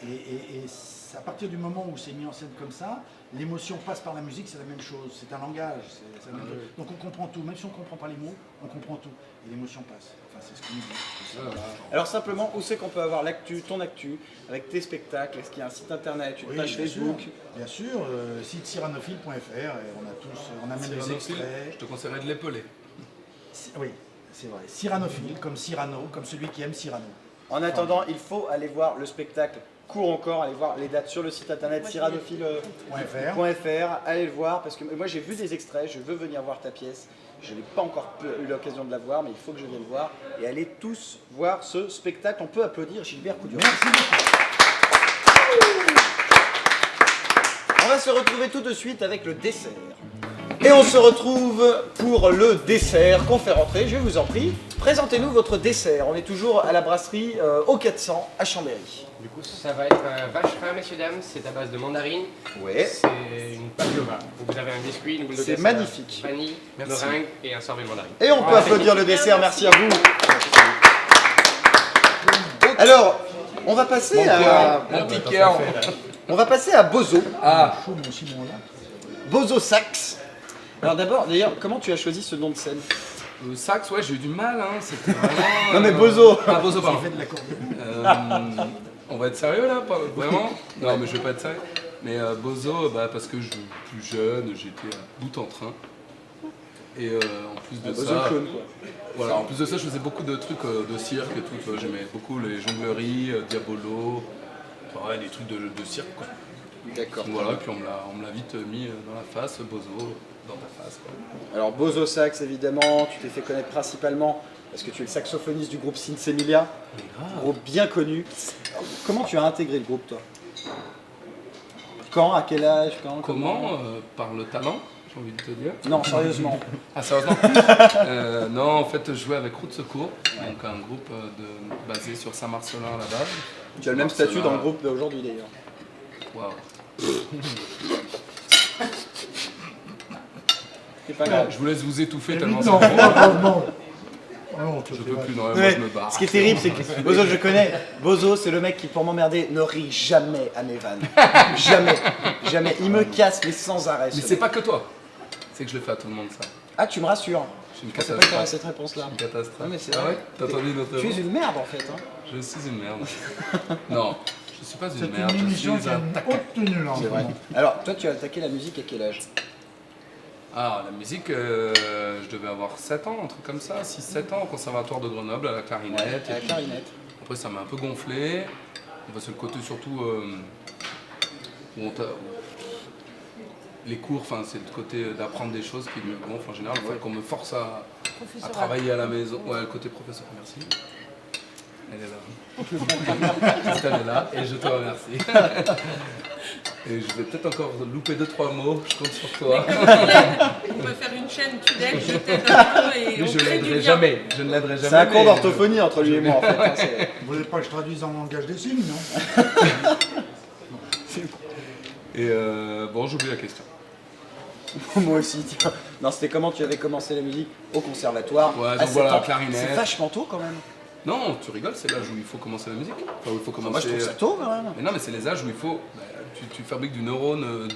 Et c'est à partir du moment où c'est mis en scène comme ça, l'émotion passe par la musique, c'est la même chose, c'est un langage. C'est la même chose. Donc on comprend tout, même si on ne comprend pas les mots, on comprend tout, et l'émotion passe. Enfin c'est ce qu'on nous dit. Voilà. Alors simplement, où c'est qu'on peut avoir l'actu, ton actu, avec tes spectacles? Est-ce qu'il y a un site internet, une Oui, page bien Facebook? sûr, bien sûr, site cyranophile.fr, et on amène les Cyranophile, extraits. je te conseillerais de l'épeler. Oui, c'est vrai. Cyranophile, comme Cyrano, comme celui qui aime Cyrano. En attendant, il faut aller voir le spectacle. Cours encore, allez voir les dates sur le site internet cyranophile.fr. Allez le voir, parce que moi j'ai vu des extraits, je veux venir voir ta pièce. Je n'ai pas encore eu l'occasion de la voir, mais il faut que je vienne voir. Et allez tous voir ce spectacle. On peut applaudir Gilbert Couture. Merci beaucoup. On va se retrouver tout de suite avec le dessert. Et on se retrouve pour le dessert. Qu'on fait rentrer, je vous en prie. Présentez-nous votre dessert. On est toujours à la brasserie au 400 à Chambéry. Du coup, ça va être un vacherin, messieurs, dames. C'est à base de mandarine. Ouais. C'est une pavlova. Vous avez un biscuit, une boule de C'est cassave, magnifique. vanille, Merci. meringue et un sorbet de mandarine. Et on peut applaudir le dessert. Merci à vous. Alors, on va passer à Mon petit cœur. Bozo. Ah, Chaud, mon Simon, là. Bozo Sax. Alors d'abord, d'ailleurs, comment tu as choisi ce nom de scène? sax, ouais, j'ai eu du mal, hein. C'était vraiment. Non mais Bozo. Ah, Bozo, Il pardon. fait de l'accordéon. On va être sérieux là, pas vraiment? Non, mais je vais pas être sérieux. Mais Bozo, parce que je suis plus jeune, j'étais à bout en train. Et en plus de Bozo ça, clown, quoi. voilà, en plus de ça, je faisais beaucoup de trucs de cirque et tout. Tu vois, j'aimais beaucoup les jongleries, Diabolo, ouais, des trucs de cirque, quoi. D'accord. Donc voilà, puis on me l'a vite mis dans la face, Bozo, dans ta face, quoi. Alors Bozo Sax, évidemment, tu t'es fait connaître principalement parce que tu es le saxophoniste du groupe Sinsemilia, groupe bien connu. Comment tu as intégré le groupe, toi? Quand? À quel âge? Comment par le talent, j'ai envie de te dire. Non, sérieusement. Ah, sérieusement non, en fait, je jouais avec Route Secours, donc un groupe basé sur Saint-Marcelin à la base. Tu as le même statut dans le groupe d'aujourd'hui, d'ailleurs. Waouh. C'est pas grave. Je vous laisse vous étouffer tellement Non, c'est bon. franchement. Ah non, Je peux plus, non, moi Ouais, je me barre. ce qui est terrible, c'est que Bozo, je connais. Bozo, c'est le mec qui, pour m'emmerder, ne rit jamais à mes vannes. Jamais. Jamais. Il me casse, mais sans arrêt. Mais ce c'est mec. pas que toi, c'est que je le fais à tout le monde ça. Ah, tu me rassures. Je suis une Je pensais pas que t'aurais catastrophe. cette réponse-là. Une catastrophe. Ah, mais c'est Ah vrai. ouais? T'as entendu notre Tu es une merde, en fait. Hein. Je suis une merde. Non, je suis pas C'est une merde, une je émission suis qui a un une taquin. haute tenue là. en C'est ce vrai. moment. Alors, toi, tu as attaqué la musique à quel âge? Ah, la musique, je devais avoir 7 ans, un truc comme ça, 6-7 ans au conservatoire de Grenoble, à la clarinette. À la et puis clarinette. après, ça m'a un peu gonflé. C'est le côté surtout où les cours, c'est le côté d'apprendre des choses qui me gonfle en général, qu'on me force à Professorat. travailler à la maison. Ouais, le côté professeur, merci. Elle est là. Christelle est là et je te remercie. Et je vais peut-être encore louper 2-3 mots, je compte sur toi. Comme tu l'aides, on peut faire une chaîne, tu l'aides, je t'aide un peu et Mais on je crée du l'aiderai lien. jamais, je ne l'aiderai jamais. C'est un cours mais- d'orthophonie entre lui et moi, en fait. Hein, c'est- Vous voulez pas que je traduise en langage des signes, non? Et bon, j'oublie la question. Moi aussi, tiens. Non, c'était comment tu avais commencé la musique au conservatoire? Ouais, à donc 7 voilà, ans. clarinette. C'est vachement tôt quand même. Non, tu rigoles, c'est l'âge où il faut commencer la musique. Enfin, où il faut commencer. Moi, je trouve ça tôt quand même. Mais non, mais c'est les âges où il faut. Tu fabriques du neurone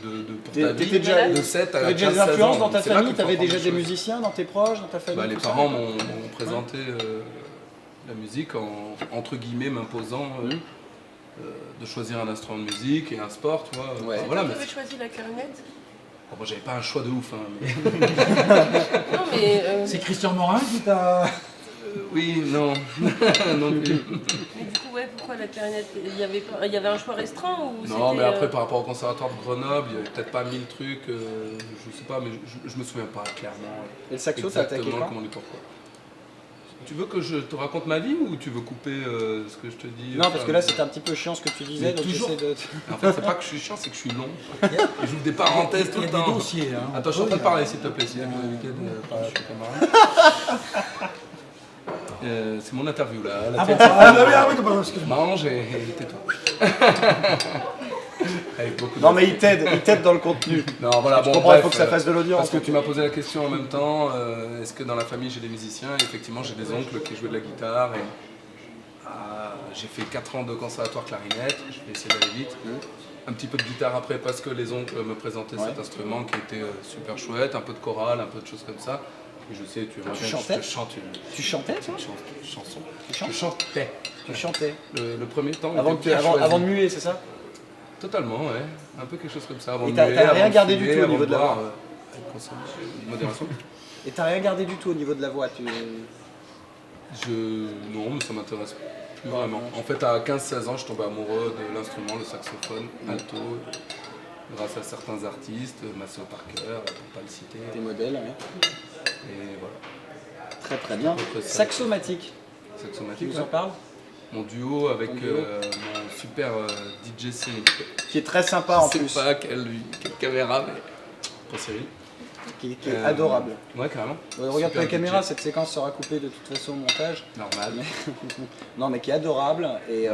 pour ta T'étais vie déjà- de 7 à 15 T'avais déjà des 16 ans. influences dans ta C'est là famille? qu'il faut T'avais apprendre déjà des choses. musiciens dans tes proches, dans ta famille? Les tout ça parents m'ont présenté la musique en, entre guillemets, m'imposant de choisir un instrument de musique et un sport, tu vois. Ouais. Enfin, voilà, Tu mais avais choisi la clarinette? bon, moi, j'avais pas un choix de ouf. Hein, mais- Non, mais C'est Christian Morin qui t'a. Oui, non. non plus. du coup, ouais, pourquoi la clarinette? Il y avait un choix restreint ou Non, c'était, mais après, par rapport au conservatoire de Grenoble, il y avait peut-être pas 1000 trucs, je sais pas, mais je me souviens pas clairement. Et le saxo, t'as attaqué exactement quand? comment et pourquoi. Tu veux que je te raconte ma vie ou tu veux couper ce que je te dis? Non, parce que là, c'était un petit peu chiant ce que tu disais, Mais donc toujours. j'essaie de... En fait, c'est pas que je suis chiant, c'est que je suis long. Et j'ouvre des parenthèses tout Il y le a des temps. dossiers. Hein. Attends, je suis en train de parler, s'il te plaît, s'il y a le week-end par la caméra. C'est mon interview là. La Ah tête, bon, ah oui, pardon, excuse-moi. mange et tais-toi. Avec beaucoup de Non, mais il t'aide dans le contenu. Non, voilà, Je bon, comprends, il bref, faut que ça fasse de l'audience. Parce que tu m'as posé la question en même temps, est-ce que dans la famille j'ai des musiciens? Et effectivement, j'ai des oncles qui jouaient de la guitare. Et, j'ai fait 4 ans de conservatoire clarinette, je vais essayer d'aller vite. Un petit peu de guitare après parce que les oncles me présentaient cet instrument qui était super chouette, un peu de chorale, un peu de choses comme ça. Et je sais, tu chantais? je te chante une Tu chantais, toi? chanson. Tu chantes? Je chantais. Tu chantais. Le premier temps, Avant, était bien choisi. avant de muer, c'est ça? Totalement, ouais. Un peu quelque chose comme ça. Avant Et de t'as muer, rien avant de gardé du fumer, tout au avant niveau de la boire, voix avec modération. Et t'as rien gardé du tout au niveau de la voix. Non, mais ça m'intéresse plus vraiment. En fait, à 15-16 ans, je tombais amoureux de l'instrument, le saxophone, alto, grâce à certains artistes, Maceo Parker, pour pas le citer. Tes modèles, ouais. Et voilà. Très très bien. peu près ça. Saxomatique, tu Saxomatique, nous en ouais. parles? Mon duo avec Ton duo. mon super DJ Cyril. Qui est très sympa en Je plus. sais pas quelle caméra, mais pour Cyril. Qui est adorable. Ouais, carrément. Regarde Super la caméra, DJ. cette séquence sera coupée de toute façon au montage. Normal. Non, mais qui est adorable. Et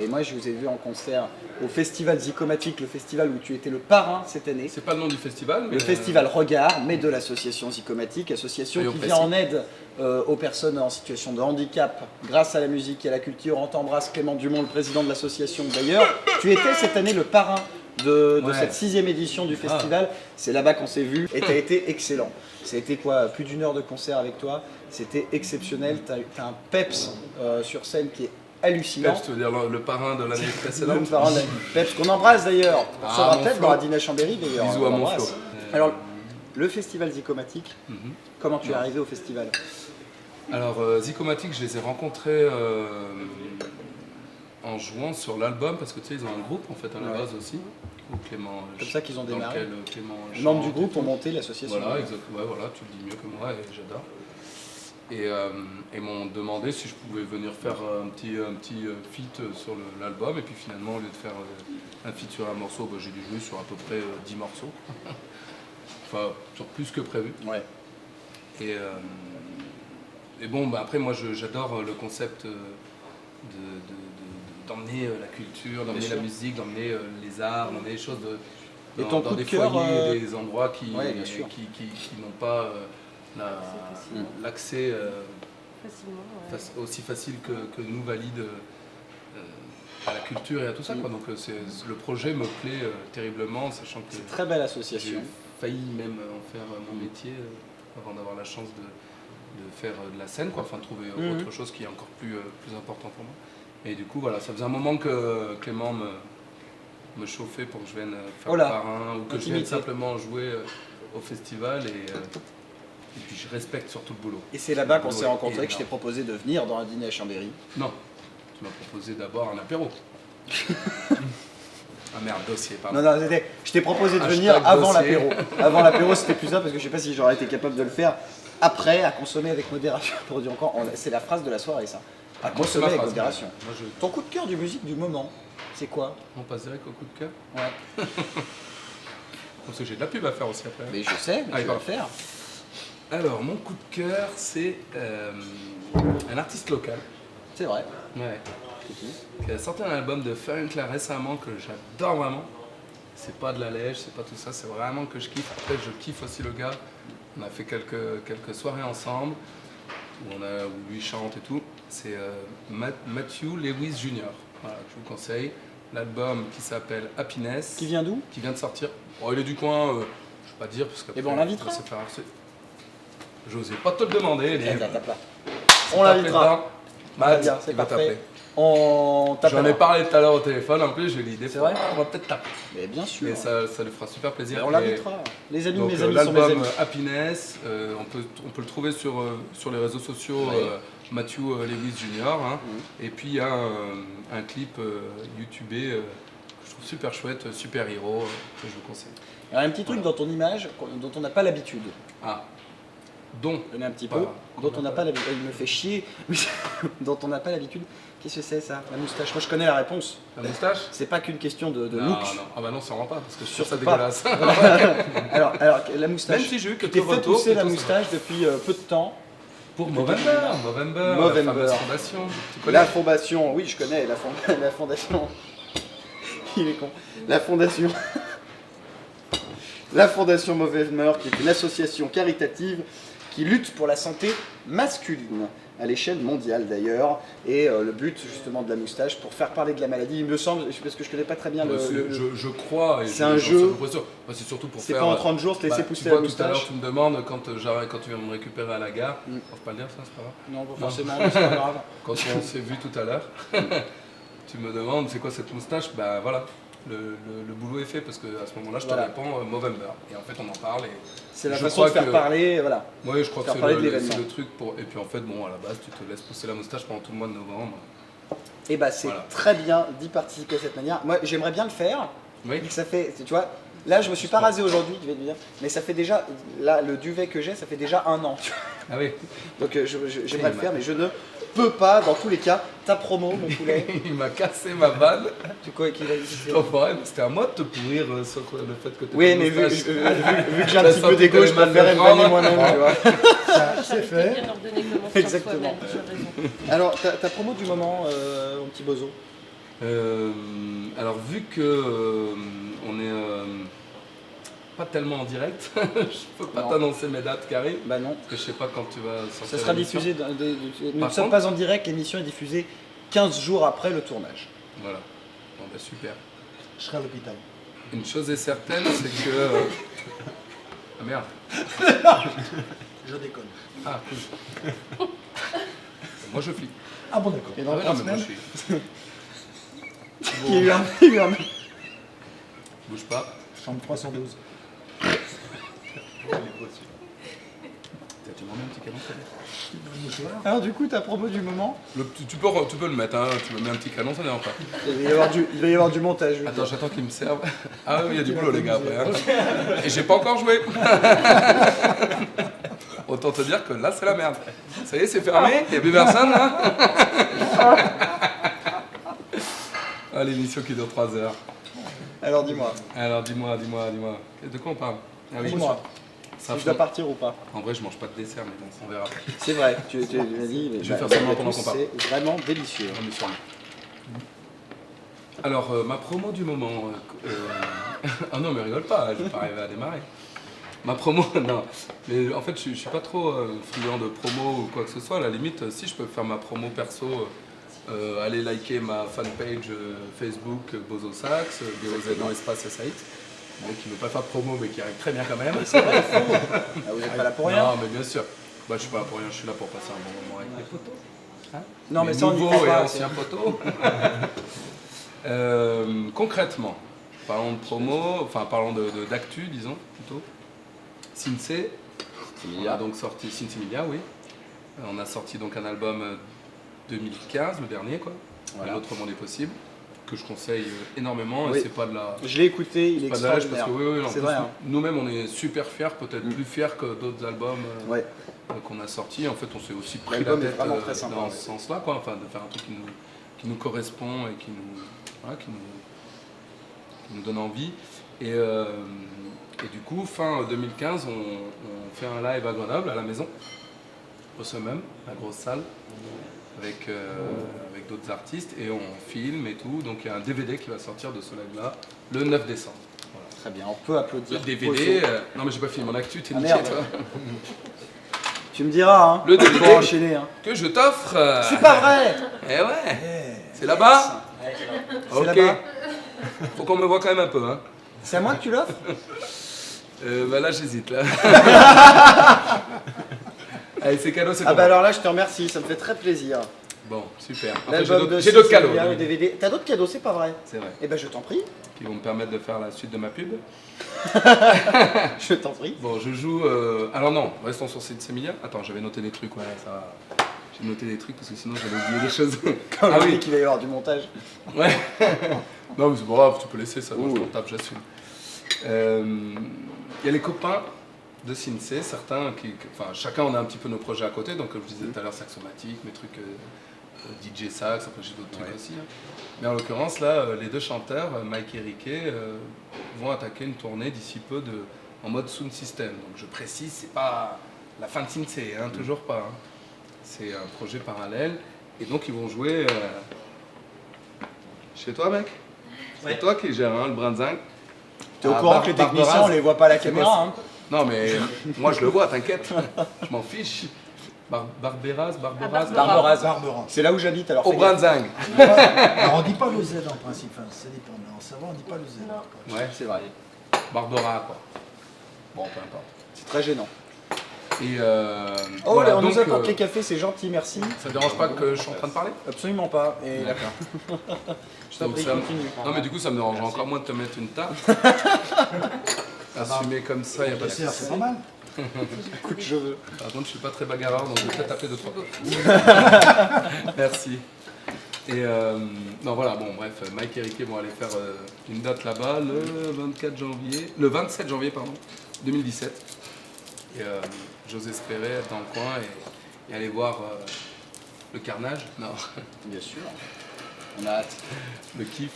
moi, je vous ai vu en concert au festival Zicomatique, le festival où tu étais le parrain cette année. C'est pas le nom du festival, mais Le festival Regard, mais de l'association Zicomatique, association Soyons qui précis. vient en aide aux personnes en situation de handicap grâce à la musique et à la culture. On t'embrasse, Clément Dumont, le président de l'association d'ailleurs. Tu étais cette année le parrain de Ouais. cette 6e édition du festival. C'est là-bas qu'on s'est vu et tu as été excellent. Ça a été quoi? Plus d'1 heure de concert avec toi. C'était exceptionnel. Tu as un peps sur scène qui est hallucinant. Peps, tu veux dire le parrain de l'année Le précédente. parrain de Peps, qu'on embrasse d'ailleurs. Ah, Sur la mon tête Flo. dans la dîner Chambéry d'ailleurs. Bisous à on mon l'embrasse. Flo. Alors, le festival Zicomatic, Mhm. comment tu es arrivé au festival? Alors, Zicomatic, je les ai rencontrés en jouant sur l'album, parce que tu sais, ils ont un groupe en fait à la Ouais. base aussi. Où Clément, Comme ça qu'ils ont dans démarré. lequel, Clément Les membres du chante et groupe tout. ont monté l'association. Voilà, exactement. Ouais, voilà, tu le dis mieux que moi et j'adore. Et m'ont demandé si je pouvais venir faire un petit feat sur l'album. Et puis finalement, au lieu de faire un feat sur un morceau, bah, j'ai dû jouer sur à peu près 10 morceaux. Enfin, sur plus que prévu. Ouais. Et bon, bah, après, moi, j'adore le concept d'emmener la culture, d'emmener Bien la sûr. musique, d'emmener les arts, d'emmener les choses Et dans, ton dans coup de des cœur, foyers, des endroits qui ouais, bien sûr. n'ont pas facile. l'accès Facilement. aussi facile que nous valide à la culture et à tout ça. Quoi. Donc le projet me plaît terriblement, sachant que C'est une très belle j'ai association. failli même en faire mon métier avant d'avoir la chance de faire de la scène, quoi. Enfin de trouver autre chose qui est encore plus important pour moi. Et du coup voilà, ça faisait un moment que Clément me chauffait pour que je vienne faire Oh le là, parrain ou que je vienne intimité. simplement jouer au festival et puis je respecte surtout le boulot. Et c'est là-bas qu'on Le s'est boulot est rencontrés, que je t'ai énorme. proposé de venir dans un dîner à Chambéry. Non, tu m'as proposé d'abord un apéro. Ah merde, dossier, pardon. Non, je t'ai proposé de Hashtag venir avant dossier. l'apéro. Avant l'apéro, c'était plus ça parce que je sais pas si j'aurais été capable de le faire après, à consommer avec modération. Pour dire encore, c'est la phrase de la soirée, ça. À Moi, c'est consommer ma avec phrase, modération. Moi, Ton coup de cœur du musique du moment, c'est quoi? On passe direct au coup de cœur. Ouais. Parce que j'ai de la pub à faire aussi après. Mais je sais, mais Ah, tu vas pardon. le faire. Alors, mon coup de cœur, c'est un artiste local. C'est vrai. Ouais. Qui a sorti un album de funk là récemment que j'adore vraiment. C'est pas de la lèche, c'est pas tout ça, c'est vraiment que je kiffe. Après, je kiffe aussi le gars. On a fait quelques soirées ensemble où lui chante et tout. C'est Matthew Lewis Jr. Voilà, que je vous conseille. L'album qui s'appelle Happiness. Qui vient d'où? Qui vient de sortir. Oh, il est du coin, je ne vais pas dire parce qu'après Eh ben, on l'invitera. se faire harceler. J'osais pas te le demander. Eh bien, tape là. Si On t'appelles l'invitera. dedans, Matt, bien, c'est il va parfait. t'appeler. On J'en ai t'appellera. parlé tout à l'heure au téléphone, en plus j'ai l'idée. C'est vrai On va peut-être taper. Mais bien sûr. Et ça lui fera super plaisir. Mais on Et l'invitera. Les amis de donc, mes amis sont mes l'album amis. Happiness, on peut le trouver sur les réseaux sociaux, Ouais. Matthew Lewis Jr. Hein. Et puis il y a un clip YouTubé que je trouve super chouette, Super Hero, que je vous conseille. Alors, un petit truc dans ton image dont on n'a pas l'habitude. Ah, donc, Donnez un petit Pas- peu. Dont on n'a pas l'habitude. Il me fait chier. Dont on n'a pas l'habitude. Qu'est-ce que c'est ça? La moustache. Moi je connais la réponse. la moustache C'est pas qu'une question de non, look. non, ah bah non, ça rend pas, parce que je trouve Surtout ça pas. dégueulasse. Alors, la moustache. Même si j'ai eu tu quelques t'es fait retours, pousser la plutôt moustache depuis peu de temps. Pour Movember, la Movember. fameuse fondation. Tu connais La fondation, oui je connais la fondation. Il est con. La fondation. La fondation Movember, qui est une association caritative qui lutte pour la santé masculine à l'échelle mondiale d'ailleurs. Et le but justement de la moustache pour faire parler de la maladie, il me semble, parce que je connais pas très bien Ouais, je crois. et c'est je- un j'en jeu. sais à peu près sûr. Ouais, c'est surtout pour c'est faire. pas en 30 jours te laisser tu pousser vois, la tout à l'heure, moustache. tu me demandes quand tu viens me récupérer à la gare. On va pas le dire, ça, c'est pas grave. Non, pas forcément, mais c'est pas grave. Quand on s'est vu tout à l'heure, tu me demandes c'est quoi cette moustache. Bah voilà, le boulot est fait parce qu'à ce moment-là, je te Voilà. réponds Movember. Et en fait, on en parle. Et C'est la je façon de crois faire que- parler, voilà. ouais, je crois que Faire c'est parler de le l'événement. truc pour. Et puis en fait, bon, à la base, tu te laisses pousser la moustache pendant tout le mois de novembre. Et bah c'est Voilà. très bien d'y participer de cette manière. Moi j'aimerais bien le faire. Oui. Ça fait, tu vois, là je me suis pas rasé aujourd'hui, tu vas te dire, mais ça fait déjà, là le duvet que j'ai, ça fait déjà 1 an. tu vois. Ah oui. Donc j'aimerais le faire, mais je ne peux pas. Dans tous les cas, ta promo, mon poulet. Il m'a cassé ma vanne. Tu quoi qu'il a dit Enfoiré, mais c'était à moi de te pourrir sur le fait que tu Oui, mais vu que j'ai un T'as petit peu senti d'égo, que je les mains préférais me de vanner prendre. moi-même, tu vois. Ça, c'est Bien fait. ordonné comment faire Exactement. soi-même, tu as raison. Alors, ta promo du moment, mon petit bozo. Alors vu que on est pas tellement en direct, je peux pas Non. t'annoncer mes dates qui arrivent, Bah non. parce que je sais pas quand tu vas sortir. Ça sera l'émission. diffusé. Nous ne Par sommes contre- pas en direct, l'émission est diffusée 15 jours après le tournage. Voilà. Bon bah super. Je serai à l'hôpital. Une chose est certaine, c'est que. Ah merde. Je déconne. Ah cool. Moi je flippe. Ah bon, d'accord. Et dans Ah ouais, 3 non, mais moi, semaines, je suis... il y a eu un- Bouge pas. Chambre 312. Tu m'en mets un petit canon, Alors du coup, ta promo du moment, tu peux le mettre, hein. Tu me mets un petit canon, ça dérange pas. il va y avoir du montage. je veux Attends, dire. j'attends qu'ils me servent. Ah oui, il y a du boulot les gars après. Hein. Et j'ai pas encore joué. Autant te dire que là c'est la merde. Ça y est, c'est fermé, il n'y a plus personne là. Ah, l'émission qui dure 3 heures. Alors dis-moi, Alors dis-moi. De quoi on parle? Ah oui, dis-moi, ça si je dois fond. partir ou pas. En vrai, je mange pas de dessert, mais bon, on verra. C'est vrai, tu m'as dit. Mais Je vais faire semblant pendant qu'on parle. C'est vraiment délicieux. On est sur lui. Alors, ma promo du moment. Ah non, mais rigole pas, je vais pas arriver à démarrer. Ma promo, non. Mais en fait, je suis pas trop friand de promo ou quoi que ce soit. À la limite, si je peux faire ma promo perso, allez liker ma fanpage Facebook Bozo Sax, BOZ espace SAX. Le mec qui ne veut pas faire de promo, mais qui arrive très bien quand même. Ah, vous n'êtes pas là pour rien. Non, mais bien sûr. Bah, je suis pas là pour rien, je suis là pour passer un bon moment avec les potos. Non, mais Les ça on y nouveaux croit et pas. anciens potos. Concrètement, parlons de promo, enfin parlons d'actu, disons plutôt. Sinsé, on a donc sorti Sinsimilia, oui. On a sorti donc un album 2015, le dernier quoi. Voilà. L'autre monde est possible, que je conseille énormément. Oui. Et c'est pas de la, Je l'ai écouté, il est pas de la lèche parce extraordinaire. que oui, en C'est plus, vrai. Hein. nous-mêmes on est super fiers, peut-être plus fiers que d'autres albums Ouais. qu'on a sortis. En fait, on s'est aussi pris la L'album est tête vraiment très sympa, dans ouais. ce sens-là, quoi. Enfin, de faire un truc qui nous correspond et qui nous donne envie. Et du coup, fin 2015, on fait un live à Grenoble, à la maison, au summum, la grosse salle, avec d'autres artistes, et on filme et tout. Donc il y a un DVD qui va sortir de ce live-là le 9 décembre. Très bien, on peut applaudir. Le DVD, Pozo. non mais j'ai pas fini mon actu, t'es Ah, niqué merde. toi. Tu me diras, hein. Le On va DVD. enchaîner, hein. Que je t'offre. C'est pas vrai. Eh ouais, c'est là-bas. C'est Ok. là-bas. Faut qu'on me voit quand même un peu, hein. C'est à moi que tu l'offres. Bah là j'hésite là. Allez, c'est cadeau, c'est Ah pour bah moi. alors là, je te remercie, ça me fait très plaisir. Bon, super. Après, L'album de j'ai d'autres cadeaux, Cecilia, le DVD. T'as d'autres cadeaux, c'est pas vrai. c'est vrai, Eh ben je t'en prie. qui vont me permettre de faire la suite de ma pub. Je t'en prie. Bon, je joue. Alors non, restons sur Sinsemilia. Attends, j'avais noté des trucs, ouais, ça va. J'ai noté des trucs parce que sinon j'allais oublier des choses. Quand Ah je oui. dis qu'il va y avoir du montage. Ouais. Non, mais c'est pas grave, tu peux laisser ça. Moi, je Ouh. m'en tape, j'assume. Il y a les copains de Sinsé, certains enfin, chacun on a un petit peu nos projets à côté. Donc, comme je disais tout à l'heure, saxomatique, mes trucs DJ sax, après j'ai d'autres trucs aussi. Hein. Mais en l'occurrence, là, les deux chanteurs, Mike et Riquet, vont attaquer une tournée d'ici peu en mode sound system. Donc, je précise, c'est pas la fin de Sinsé, hein, toujours pas. Hein. C'est un projet parallèle. Et donc, ils vont jouer chez toi, mec. C'est toi qui gère hein, le brin de zinc. T'es au Ah, courant que les techniciens, on les voit pas à la C'est quoi, caméra. Hein. Non, mais moi je le vois, t'inquiète. Je m'en fiche. Barberas. Barbara. C'est là où j'habite alors. Au fais brin de gaffe. zinc. Alors on dit pas le Z en principe, enfin, ça dépend, mais en savant on dit pas le Z. Non. Ouais, C'est vrai. Barbara, quoi. Bon, peu importe. C'est très gênant. Et Oh, voilà, on nous donc, apporte les cafés, c'est gentil, merci. ça te dérange pas que je suis en train de parler? Absolument pas. Et D'accord. je t'en Donc prie, ça- continue. Non, mais du coup, ça me dérange encore moins de te mettre une tarte. Assumer comme ça, y a pas de C'est souci. pas mal. Coup de cheveux. Par contre, je suis pas très bagarreur, donc je vais peut-être appeler 2-3 Merci. Et non voilà, bon bref, Mike et Riquet vont aller faire une date là-bas le 27 janvier pardon, 2017. Et j'ose espérer être dans le coin et aller voir le carnage, non, Bien sûr. On a hâte. le kiff.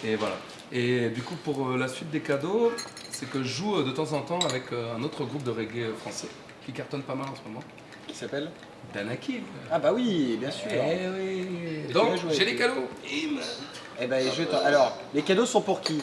Et voilà. Et du coup pour la suite des cadeaux, c'est que je joue de temps en temps avec un autre groupe de reggae français qui cartonne pas mal en ce moment. Qui s'appelle Danakil. Ah bah oui, bien sûr. Eh oui. tu Donc vas jouer j'ai avec les cadeaux. Eh ben, alors, les cadeaux sont pour qui?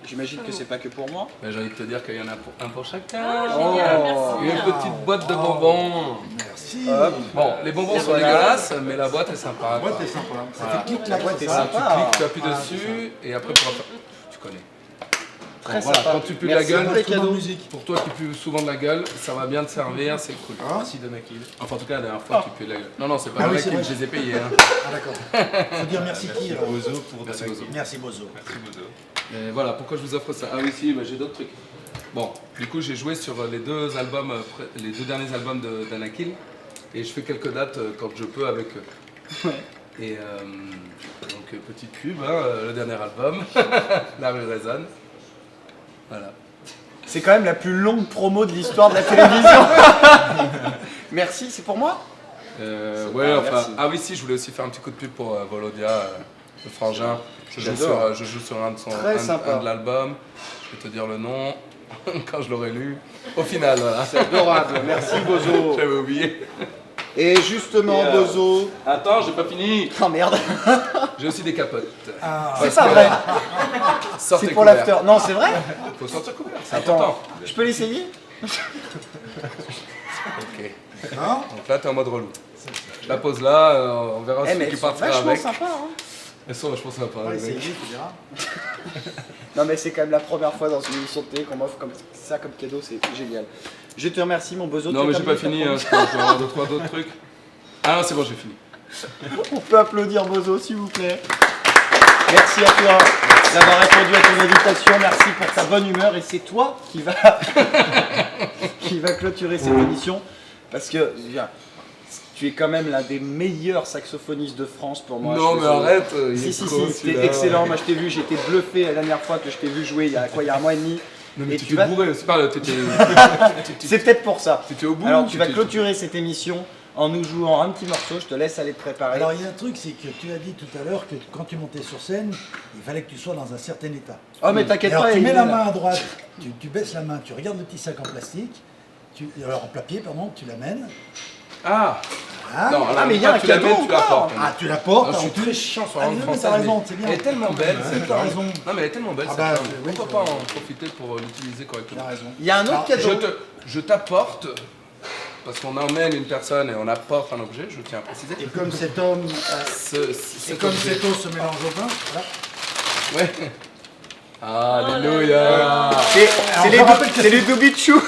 J'imagine que c'est pas que pour moi. Ben, j'ai envie de te dire qu'il y en a un pour chacun. Ah, génial, Oh. merci. Une petite boîte de bonbons. Merci. Hop. Bon, les bonbons Et sont voilà. dégueulasses, mais la boîte est sympa. La boîte quoi. est sympa. Ça Voilà. fait clic La là, boîte c'est est ça. sympa. Tu cliques, tu appuies Ah, dessus, et après pour... Tu connais. Très voilà, sympa. quand tu pues de Merci la gueule, pour les cadeaux. pour toi qui pues souvent de la gueule, ça va bien te servir, c'est cool. Merci Donakil. Enfin, en tout cas, la dernière fois, tu pues de la gueule. Non, c'est pas Ah oui, Donakil, c'est vrai. je les ai payés. Hein. Ah d'accord. Faut dire merci qui alors Bozo pour Merci, Danakil. Bozo. Merci Bozo. Merci Bozo. Mais voilà, pourquoi je vous offre ça? Ah oui, si, j'ai d'autres trucs. Bon, du coup, j'ai joué sur les deux albums, les deux derniers albums de Danakil, et je fais quelques dates quand je peux avec eux. Ouais. Et donc, petite pub, hein, le dernier album, La rue résonne. Voilà. C'est quand même la plus longue promo de l'histoire de la télévision. Merci, c'est pour moi? Ouais, Ah, enfin, merci. ah oui, si, je voulais aussi faire un petit coup de pub pour Volodia, le frangin. Je joue J'adore. sur un Très sympa. de l'album, je vais te dire le nom quand je l'aurai lu. Au final, voilà. C'est adorable, merci Bozo. J'avais oublié. Et justement, Bozo. Attends, j'ai pas fini. Oh merde, J'ai aussi des capotes. Ah, c'est pas vrai. Sortez C'est pour couverts. l'after. Non, c'est vrai? Faut sortir couvert, c'est Attends, important. je peux l'essayer? Ok. non Donc là, t'es en mode relou. Je la pose là, on verra Eh, celui mais qui elles sont partira vachement avec. sympas, hein. Elles sont vachement sympas. Ouais, les c'est mecs. lui, tu verras. Non, mais c'est quand même la première fois dans une émission de télé qu'on m'offre comme ça comme cadeau, c'est génial. Je te remercie, mon Bozo. Non, tu mais as j'ai pas terminé fini, ta hein, je peux avoir d'autres trucs. Ah non, c'est bon, j'ai fini. On peut applaudir Bozo, s'il vous plaît. Merci à toi d'avoir répondu à ton invitation. Merci pour ta bonne humeur. Et c'est toi qui va, qui va clôturer cette émission. Parce que tu es quand même l'un des meilleurs saxophonistes de France pour moi. Non, Je suis mais désolé. arrête, il est Si, trop, c'était celui-là. excellent. Moi, je t'ai vu, j'ai été bluffé la dernière fois que je t'ai vu jouer il y a un mois et demi. Non, mais Et tu tu t'es vas- bourré, c'est pas là, t'étais C'est peut-être pour ça. au bout. Alors, tu vas t'étais- clôturer cette émission en nous jouant un petit morceau. Je te laisse aller te préparer. Alors il y a un truc, c'est que tu as dit tout à l'heure que quand tu montais sur scène, il fallait que tu sois dans un certain état. Oh, mais t'inquiète Alors pas, tu il mets est la là. main à droite, tu baisses la main, tu regardes le petit sac en plastique, en papier, pardon, tu l'amènes. Ah Ah, non, alors, Ah, mais il y a toi, un tu la cadeau mets, tu la encore. portes. ah, tu la portes, Non, je suis en plus. très chiant sur Ah, la oui, langue mais française. t'as raison, mais c'est bien. Elle est tellement belle cette T'as langue. raison. Non, mais elle est tellement belle Ah cette bah, langue. oui, Pourquoi t'as pas raison. en profiter pour l'utiliser correctement? T'as raison. Il y a un autre Alors, cadeau. Je t'apporte, parce qu'on emmène une personne et on apporte un objet, je tiens à préciser. Et comme cet homme, C'est et comme cette eau se mélange au pain, voilà. Ouais. Alléluia. C'est je rappelle que c'est les Doubichou.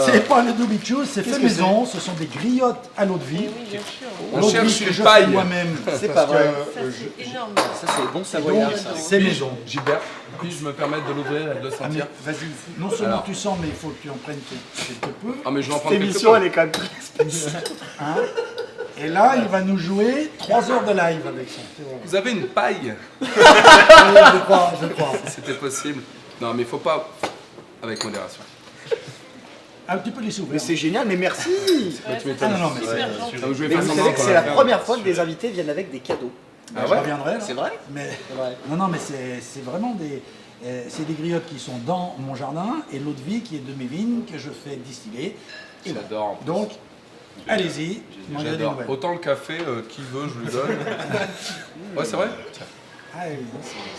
C'est pas le doubichou, c'est Qu'est-ce fait que maison, ce sont des griottes à l'eau de vie. Oui, bien sûr. On L'eau de cherche vie que une je paille. fais moi-même. C'est parce pas vrai. que, Ça, c'est énorme. Ça, c'est bon donc, savoyard, ça. c'est maison. Gilbert, puis-je me permettre de l'ouvrir et de le Ah, mais sentir? vas-y, non seulement Alors. tu sens, mais il faut que tu en prennes quelque peu. Ah, mais je vais en Cette prendre quelques émission, peu. elle est quand même très spéciale. Hein. Et là, il va nous jouer 3 heures de live avec ça. C'est bon. Vous avez une paille? Oui, je crois, je crois. C'était possible. Non, mais il faut pas. Avec modération. Un petit peu les souvenirs. Mais c'est génial, mais merci. Ouais, tu ça, m'étonnes. Ah non, non, mais c'est c'est- super gentil. Donc, je vais Mais faire vous semblant savez que qu'on c'est va la faire. première fois que des invités viennent avec des cadeaux. Ben, Ah je ouais reviendrai là. C'est vrai? Mais C'est vrai. non, mais c'est vraiment c'est des griottes qui sont dans mon jardin et l'eau de vie qui est de mes vignes que je fais distiller. Et voilà. J'adore. Donc, allez-y, mangez des J'adore. nouvelles. Autant le café, qui veut, je lui donne. Ouais, c'est vrai? Ah oui,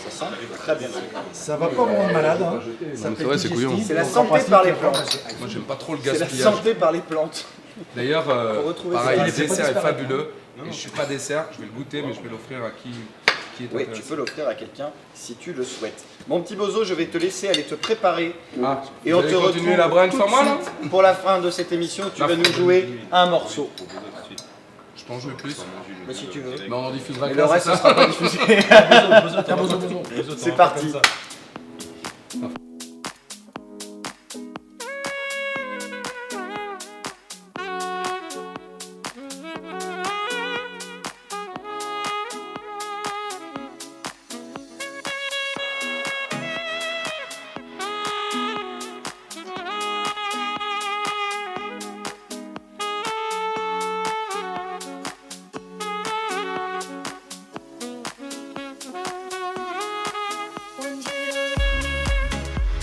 Ça sent très bien. ça va pas vous rendre malade. Hein. Ça mais fait c'est vrai, c'est digestif, couillon. C'est la donc en santé principe, par les il y a pas plantes. passer. Moi, j'aime pas trop le C'est la gaspillage. santé par les plantes. D'ailleurs, Faut retrouver pareil, ça. le Il fait pas dessert est disparaître, fabuleux. Et je suis pas dessert, je vais le goûter, mais je vais l'offrir à qui est Oui, intéressé. tu peux l'offrir à quelqu'un si tu le souhaites. Mon petit Bozo, je vais te laisser aller te préparer. Ah, Et vous on allez te continuer retrouve la bringue tout sans de moi, là suite pour la fin de cette émission. Tu La vas nous fin. jouer un morceau. Je peux en jouer plus. Mais si tu veux. Mais on en diffusera Et que le là, reste, c'est ce ça. sera pas diffusé. C'est parti. Want you to love me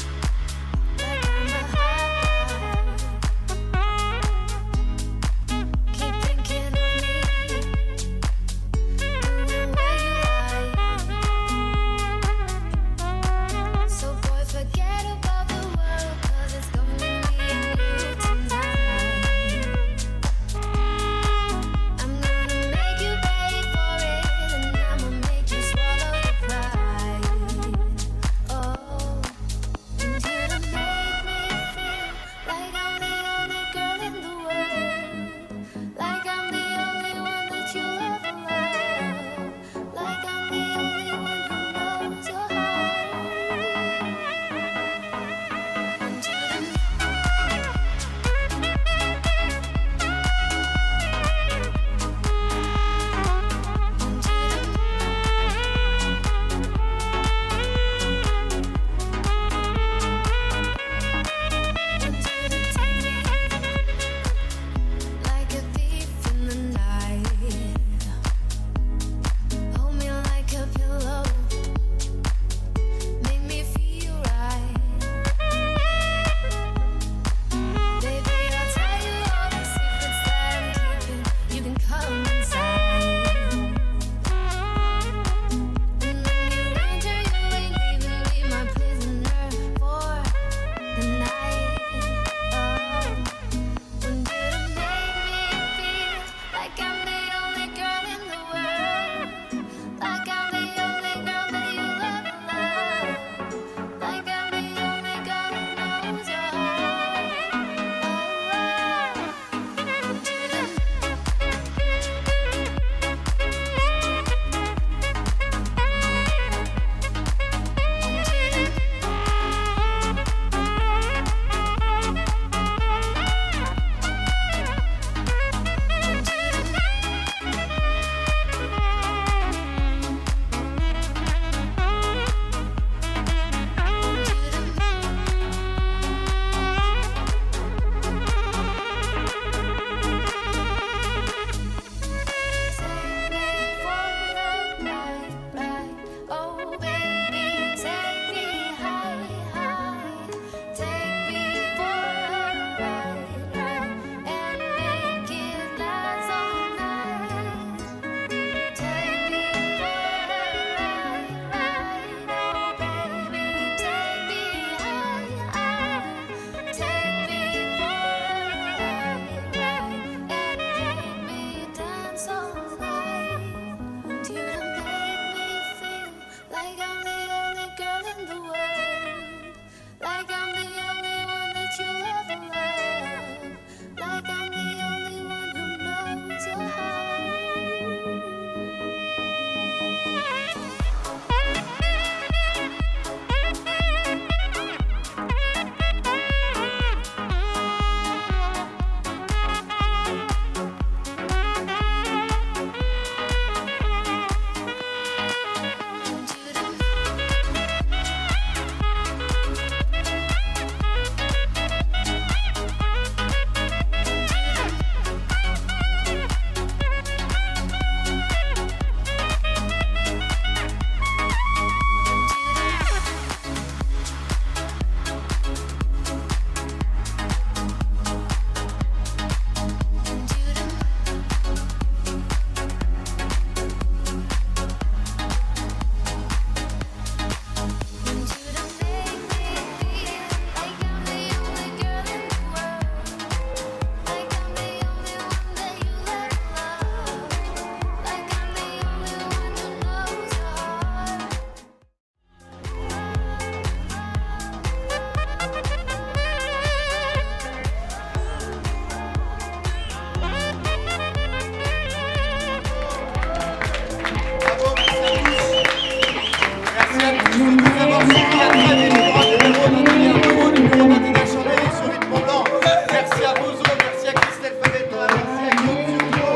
suivi, à très vite pour un numéro d'Intégration sur 8 Mont-Blanc. Merci à Bozo, merci à Christelle Favetta, merci à Guillaume Fiuto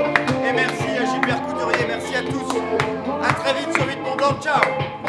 et merci à Gilbert Couturier, merci à tous. À très vite sur 8 Mont-Blanc, ciao.